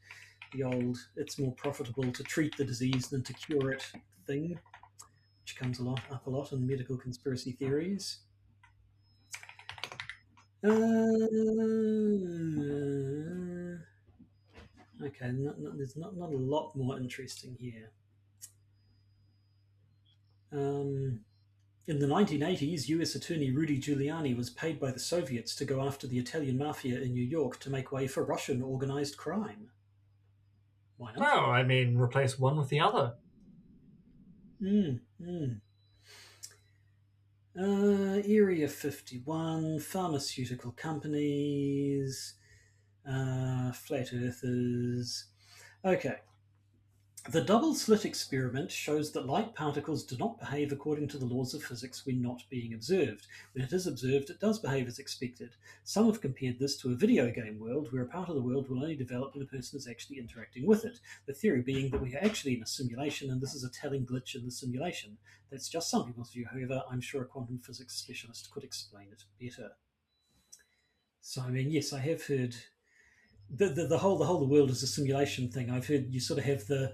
The old "it's more profitable to treat the disease than to cure it" thing, which comes up a lot in medical conspiracy theories. Okay, there's not a lot more interesting here. Um, In the 1980s, US Attorney Rudy Giuliani was paid by the Soviets to go after the Italian mafia in New York to make way for Russian organized crime. Why not? Oh, I mean, replace one with the other. Mm, mm. Area 51, pharmaceutical companies, flat earthers. Okay. The double slit experiment shows that light particles do not behave according to the laws of physics when not being observed. When it is observed, it does behave as expected. Some have compared this to a video game world where a part of the world will only develop when a person is actually interacting with it. The theory being that we are actually in a simulation and this is a telling glitch in the simulation. That's just some people's view, however, I'm sure a quantum physics specialist could explain it better. So, I mean, yes, I have heard the whole the world is a simulation thing. I've heard you sort of have the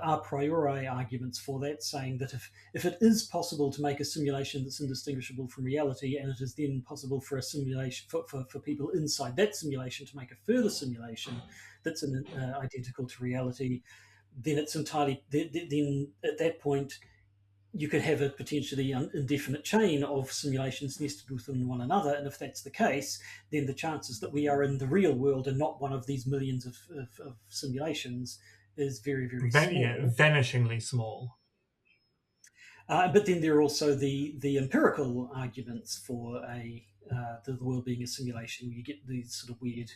a priori arguments for that, saying that if it is possible to make a simulation that's indistinguishable from reality, and it is then possible for a simulation for people inside that simulation to make a further simulation that's identical to reality, then it's entirely then at that point you could have a potentially indefinite chain of simulations nested within one another. And if that's the case, then the chances that we are in the real world and not one of these millions of simulations is very, very small. Yeah, vanishingly small. But then there are also the empirical arguments for the world being a simulation, where you get these sort of weird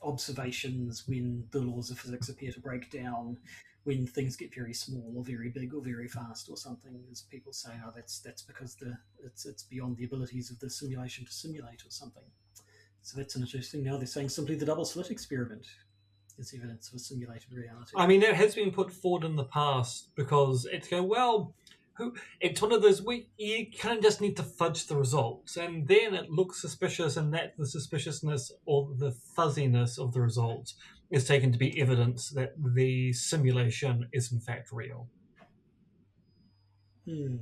observations when the laws of physics appear to break down, when things get very small or very big or very fast or something, as people say, oh, that's because it's beyond the abilities of the simulation to simulate or something. So that's an interesting. Now they're saying simply the double slit experiment is evidence of a simulated reality. I mean, it has been put forward in the past because it's going, well, it's one of those, you kind of just need to fudge the results, and then it looks suspicious, and that the suspiciousness or the fuzziness of the results is taken to be evidence that the simulation is in fact real. There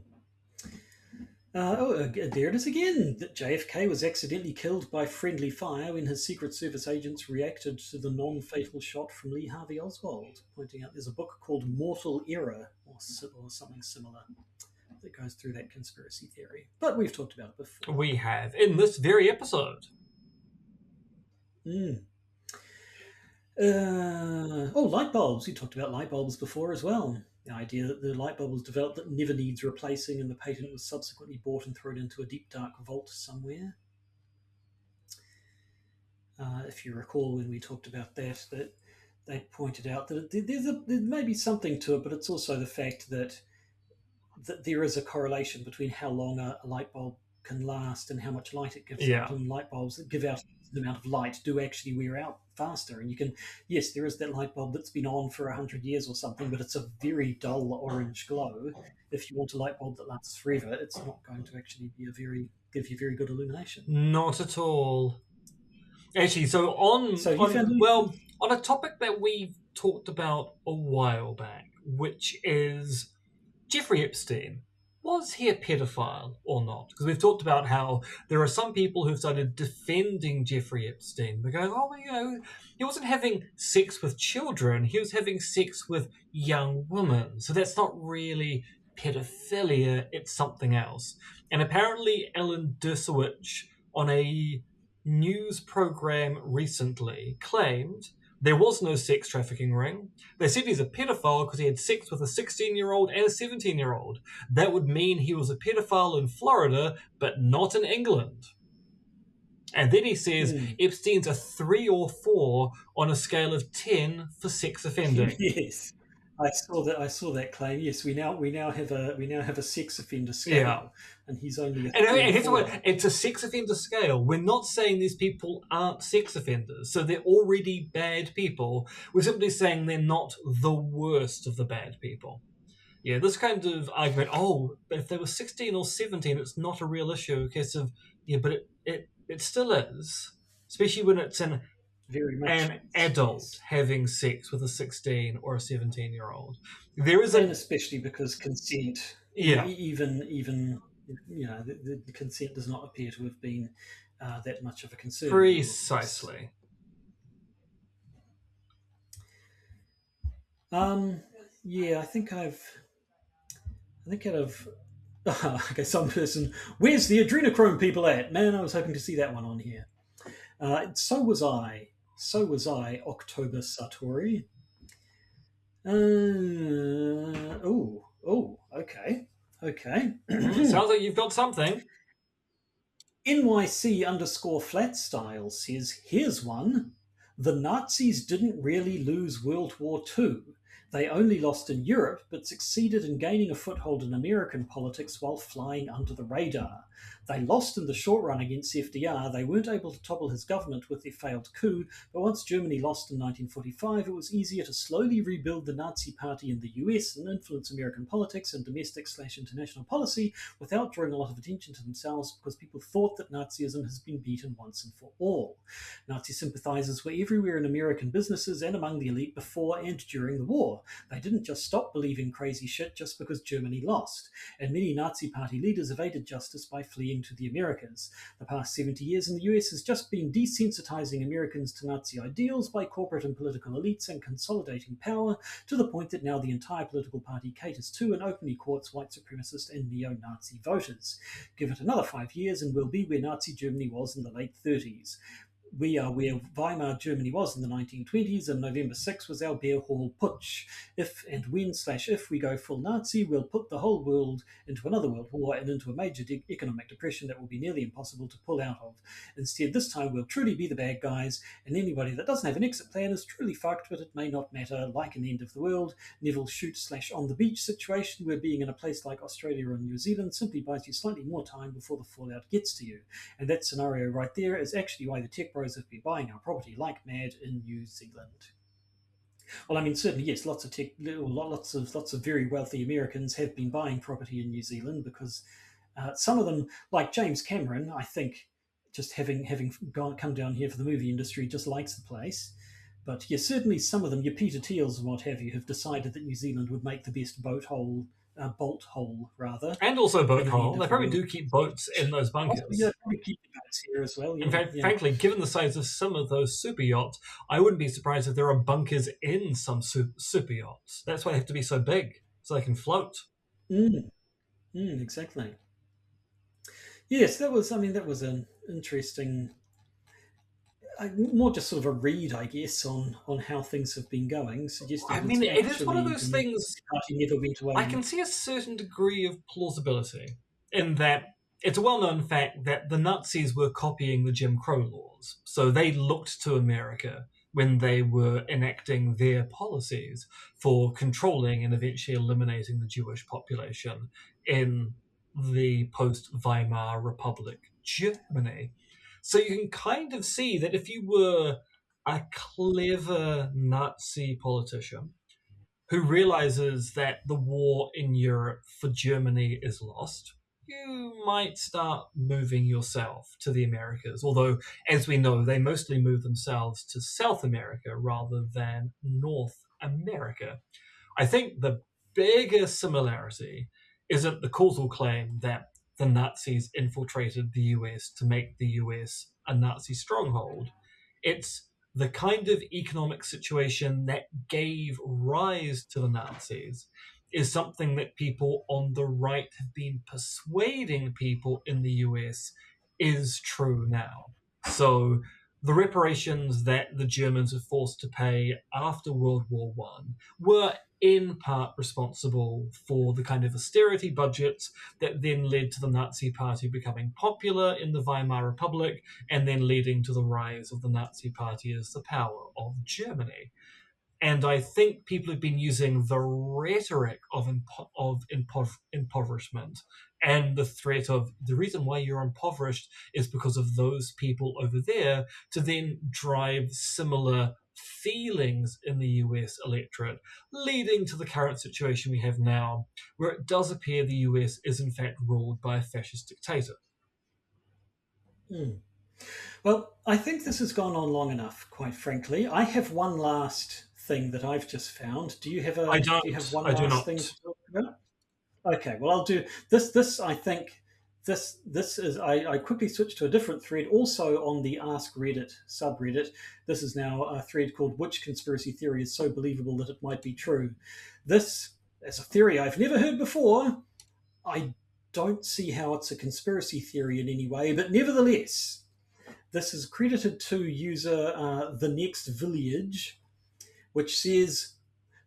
it is again, that JFK was accidentally killed by friendly fire when his Secret Service agents reacted to the non-fatal shot from Lee Harvey Oswald, pointing out there's a book called Mortal Error, or something similar, that goes through that conspiracy theory. But we've talked about it before. We have, in this very episode. Light bulbs. We talked about light bulbs before as well. The idea that the light bulb was developed that never needs replacing, and the patent was subsequently bought and thrown into a deep dark vault somewhere. If you recall when we talked about that they pointed out that there may be something to it, but it's also the fact that there is a correlation between how long a light bulb can last and how much light it gives out. And light bulbs that give out the amount of light do actually wear out faster. And you can, yes, there is that light bulb that's been on for 100 years or something, but it's a very dull orange glow. If you want a light bulb that lasts forever, it's not going to actually be give you very good illumination. Not at all. Actually, so on a topic that we talked about a while back, which is Jeffrey Epstein. Was he a pedophile or not? Because we've talked about how there are some people who've started defending Jeffrey Epstein. They're going, oh, he wasn't having sex with children. He was having sex with young women. So that's not really pedophilia. It's something else. And apparently Ellen Dershowitz on a news program recently claimed there was no sex trafficking ring. They said he's a pedophile because he had sex with a 16-year-old and a 17-year-old. That would mean he was a pedophile in Florida, but not in England. And then he says Epstein's a 3 or 4 on a scale of 10 for sex offending. Yes, I saw that claim. Yes, we now have a sex offender scale, and he's only. It's a sex offender scale. We're not saying these people aren't sex offenders, so they're already bad people. We're simply saying they're not the worst of the bad people. Yeah, this kind of argument. Oh, but if they were 16 or 17, it's not a real issue. Because of but it still is, especially when it's an adult having sex with a 16 or a 17-year-old. There is and especially because consent, even the consent does not appear to have been that much of a concern. Precisely. I think out of okay, some person, where's the adrenochrome people at? Man, I was hoping to see that one on here. So was I, October Satori. Okay. Okay. Sounds like you've got something. NYC underscore flat style says, here's one. The Nazis didn't really lose World War II. They only lost in Europe, but succeeded in gaining a foothold in American politics while flying under the radar. They lost in the short run against FDR. They weren't able to topple his government with their failed coup, but once Germany lost in 1945, it was easier to slowly rebuild the Nazi Party in the US and influence American politics and domestic/international policy without drawing a lot of attention to themselves because people thought that Nazism has been beaten once and for all. Nazi sympathizers were everywhere in American businesses and among the elite before and during the war. They didn't just stop believing crazy shit just because Germany lost. And many Nazi Party leaders evaded justice by fleeing to the Americas. The past 70 years in the US has just been desensitizing Americans to Nazi ideals by corporate and political elites and consolidating power to the point that now the entire political party caters to and openly courts white supremacist and neo-Nazi voters. Give it another 5 years and we'll be where Nazi Germany was in the late 30s. We are where Weimar Germany was in the 1920s, and November 6 was our beer hall putsch. If and when/if we go full Nazi, we'll put the whole world into another world war and into a major economic depression that will be nearly impossible to pull out of. Instead, this time we'll truly be the bad guys, and anybody that doesn't have an exit plan is truly fucked, but it may not matter, like an end of the world, Neville shoot/on the beach situation where being in a place like Australia or New Zealand simply buys you slightly more time before the fallout gets to you. And that scenario right there is actually why the tech bros have been buying our property like mad in New Zealand. Well, I mean, certainly yes, lots of very wealthy Americans have been buying property in New Zealand because some of them, like James Cameron, I think, just having come down here for the movie industry, just likes the place. But yes, certainly some of them, your Peter Thiels and what have you, have decided that New Zealand would make the best bolt hole rather, And also boat at the hole. end They of the probably world. do keep boats in those Also, yeah, bunkers. probably keep the boats here as well. In Yeah, fact, yeah. frankly, given the size of some of those super yachts, I wouldn't be surprised if there are bunkers in some super yachts. That's why they have to be so big, so they can float. Mm, exactly. Yes, that was. I mean, that was an interesting, more just sort of a read, I guess, on how things have been going, I suggesting mean, that it is one of actually the those Nazi things. Party never went I away. can see a certain degree of plausibility in that it's a well known fact that the Nazis were copying the Jim Crow laws. So they looked to America when they were enacting their policies for controlling and eventually eliminating the Jewish population in the post Weimar Republic Germany. So you can kind of see that if you were a clever Nazi politician who realizes that the war in Europe for Germany is lost, you might start moving yourself to the Americas. Although, as we know, they mostly move themselves to South America rather than North America. I think the biggest similarity isn't the causal claim that the Nazis infiltrated the US to make the US a Nazi stronghold. It's the kind of economic situation that gave rise to the Nazis is something that people on the right have been persuading people in the US is true now. So the reparations that the Germans were forced to pay after World War One were in part responsible for the kind of austerity budgets that then led to the Nazi Party becoming popular in the Weimar Republic and then leading to the rise of the Nazi Party as the power of Germany. And I think people have been using the rhetoric of impoverishment and the threat of the reason why you're impoverished is because of those people over there to then drive similar feelings in the US electorate, leading to the current situation we have now, where it does appear the US is in fact ruled by a fascist dictator. Mm. Well, I think this has gone on long enough. Quite frankly, I have one last thing that I've just found. I Do you have don't. one I do last thing not. to talk about? Okay, well, I'll do this. This I think this is. I quickly switched to a different thread, also on the Ask Reddit subreddit. This is now a thread called "Which conspiracy theory is so believable that it might be true?" This is a theory I've never heard before. I don't see how it's a conspiracy theory in any way, but nevertheless, this is credited to user the next village, which says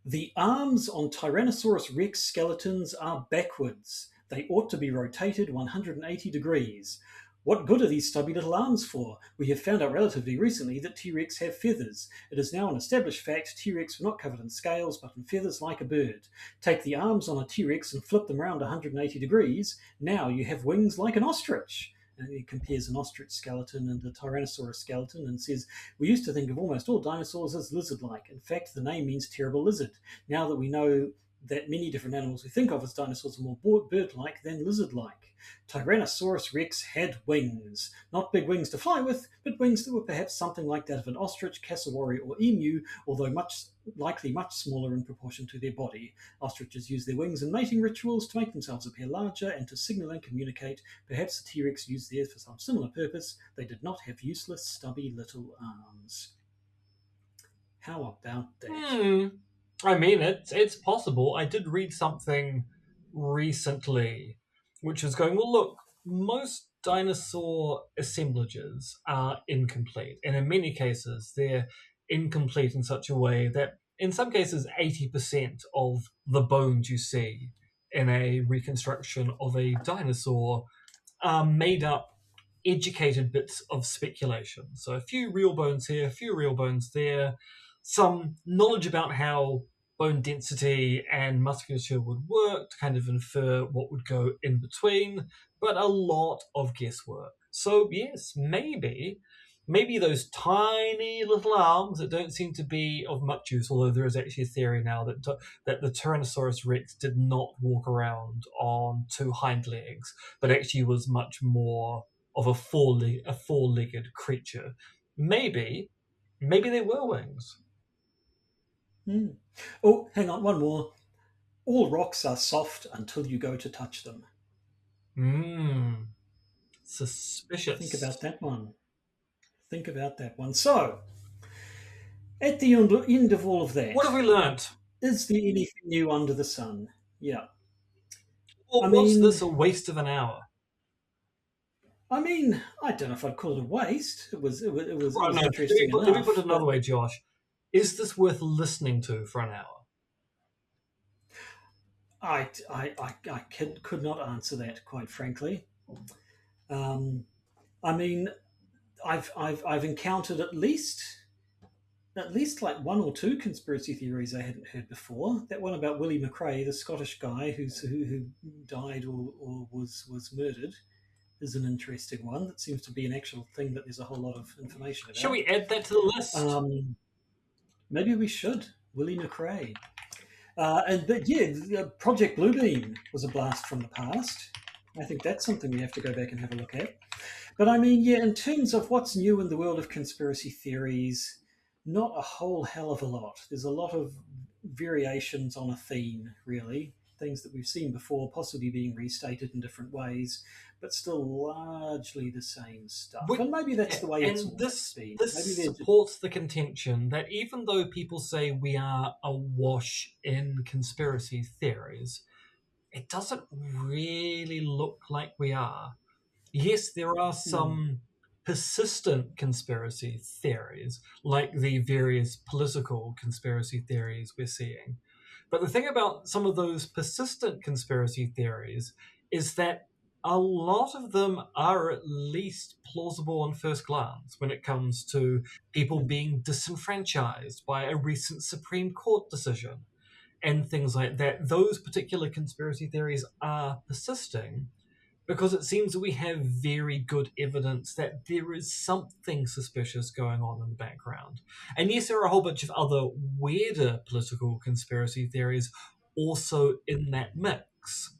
The arms on Tyrannosaurus rex skeletons are backwards. They ought to be rotated 180 degrees. What good are these stubby little arms for? We have found out relatively recently that T Rex have feathers. It is now an established fact T Rex were not covered in scales but in feathers like a bird. Take the arms on a T Rex and flip them around 180 degrees. Now you have wings like an ostrich. And he compares an ostrich skeleton and a Tyrannosaurus skeleton and says, we used to think of almost all dinosaurs as lizard like. In fact, the name means terrible lizard. Now that we know that many different animals we think of as dinosaurs are more bird like than lizard like. Tyrannosaurus rex had wings. Not big wings to fly with, but wings that were perhaps something like that of an ostrich, cassowary, or emu, although likely much smaller in proportion to their body. Ostriches use their wings in mating rituals to make themselves appear larger and to signal and communicate. Perhaps the T-Rex used theirs for some similar purpose. They did not have useless, stubby little arms. How about that? I mean, it's possible. I did read something recently which was going, well, look, most dinosaur assemblages are incomplete. And in many cases, they're incomplete in such a way that, in some cases, 80% of the bones you see in a reconstruction of a dinosaur are made up educated bits of speculation. So a few real bones here, a few real bones there, some knowledge about how bone density and musculature would work to kind of infer what would go in between, but a lot of guesswork. So yes, maybe those tiny little arms that don't seem to be of much use, although there is actually a theory now that the Tyrannosaurus rex did not walk around on two hind legs, but actually was much more of a four-legged creature. Maybe they were wings. Oh, hang on, one more. All rocks are soft until you go to touch them. Suspicious. Think about that one. So, at the end of all of that, what have we learnt? Is there anything new under the sun? Yeah. Or was this a waste of an hour? I mean, I don't know if I'd call it a waste. It was no, interesting enough. Let me put it another way, Josh. Is this worth listening to for an hour? I could not answer that, quite frankly. I mean, I've encountered at least like one or two conspiracy theories I hadn't heard before. That one about Willie McRae, the Scottish guy who died or was murdered, is an interesting one. That seems to be an actual thing that there's a whole lot of information about. Shall we add that to the list? Maybe we should. Willie McRae. But yeah, Project Bluebeam was a blast from the past. I think that's something we have to go back and have a look at. But I mean, yeah, in terms of what's new in the world of conspiracy theories, not a whole hell of a lot. There's a lot of variations on a theme, really. Things that we've seen before, possibly being restated in different ways, but still largely the same stuff. And maybe that's the way it's always been. This supports the contention that even though people say we are awash in conspiracy theories, it doesn't really look like we are. Yes, there are some persistent conspiracy theories, like the various political conspiracy theories we're seeing. But the thing about some of those persistent conspiracy theories is that a lot of them are at least plausible on first glance when it comes to people being disenfranchised by a recent Supreme Court decision and things like that. Those particular conspiracy theories are persisting because it seems that we have very good evidence that there is something suspicious going on in the background. And yes, there are a whole bunch of other weirder political conspiracy theories also in that mix.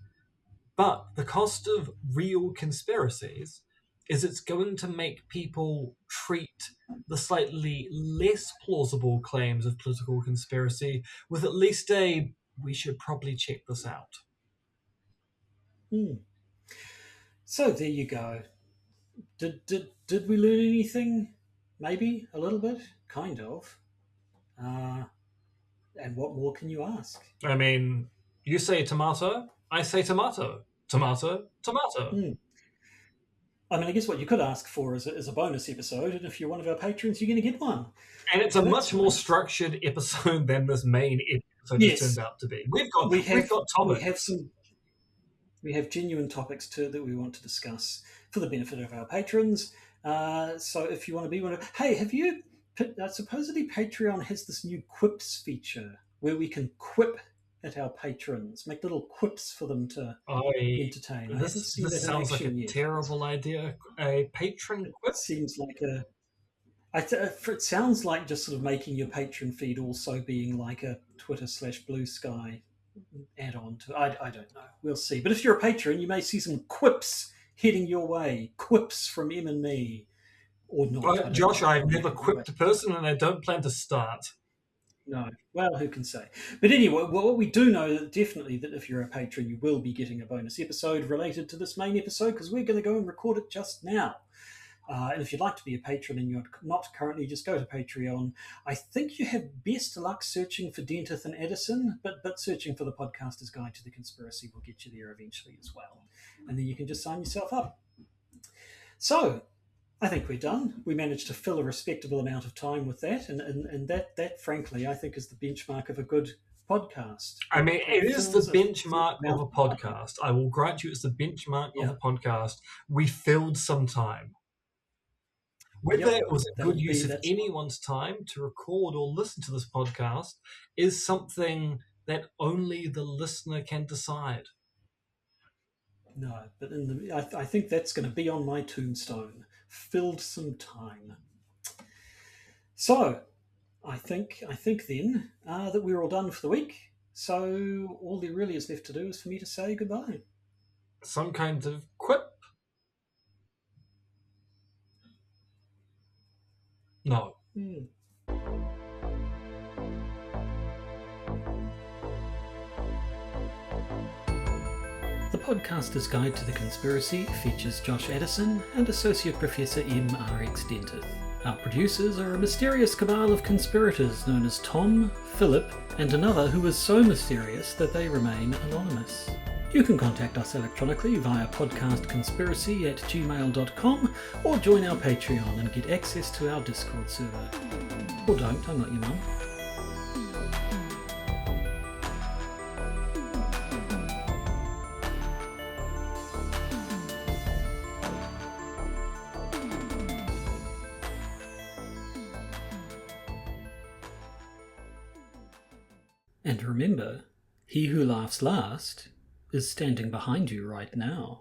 But the cost of real conspiracies is it's going to make people treat the slightly less plausible claims of political conspiracy with at least a, we should probably check this out. So there you go. Did we learn anything? Maybe a little bit, kind of. And what more can you ask? I mean, you say tomato, I say tomato. Tomato, tomato. I mean, I guess what you could ask for is a bonus episode, and if you're one of our patrons, you're going to get one. And it's a much more structured episode than this main episode. episode has Yes, turned out to be. We've we got topics. We have genuine topics too that we want to discuss for the benefit of our patrons. So if you want to be one of, hey, have you? Supposedly Patreon has this new quips feature where we can quip at our patrons, make little quips for them to entertain. I haven't seen This that in sounds like a action yet. terrible idea. A patron quip? It seems like it sounds like just sort of making your patron feed also being like a Twitter/BlueSky add-on to. I don't know. We'll see. But if you're a patron, you may see some quips heading your way. Quips from Em and me, or not. Josh, I've never quipped a person, and I don't plan to start. No. Well, who can say? But anyway, what we do know definitely that if you're a patron, you will be getting a bonus episode related to this main episode because we're going to go and record it just now. And if you'd like to be a patron and you're not currently, just go to Patreon. I think you have best luck searching for Dentith and Edison, but searching for the Podcaster's Guide to the Conspiracy will get you there eventually as well. And then you can just sign yourself up. So, I think we're done. We managed to fill a respectable amount of time with that, and that frankly, I think is the benchmark of a good podcast. I mean, it is the benchmark of a podcast. I will grant you it's the benchmark of a podcast. We filled some time. Whether it was a good use of anyone's time to record or listen to this podcast is something that only the listener can decide. No, but I think that's going to be on my tombstone. Filled some time. So, I think then that we're all done for the week. So all there really is left to do is for me to say goodbye. Some kind of quip? No. The Podcaster's Guide to the Conspiracy features Josh Addison and Associate Professor M.R.X. Dentith. Our producers are a mysterious cabal of conspirators known as Tom, Philip, and another who is so mysterious that they remain anonymous. You can contact us electronically via podcastconspiracy@gmail.com or join our Patreon and get access to our Discord server. Or don't, I'm not your mum. And remember, he who laughs last is standing behind you right now.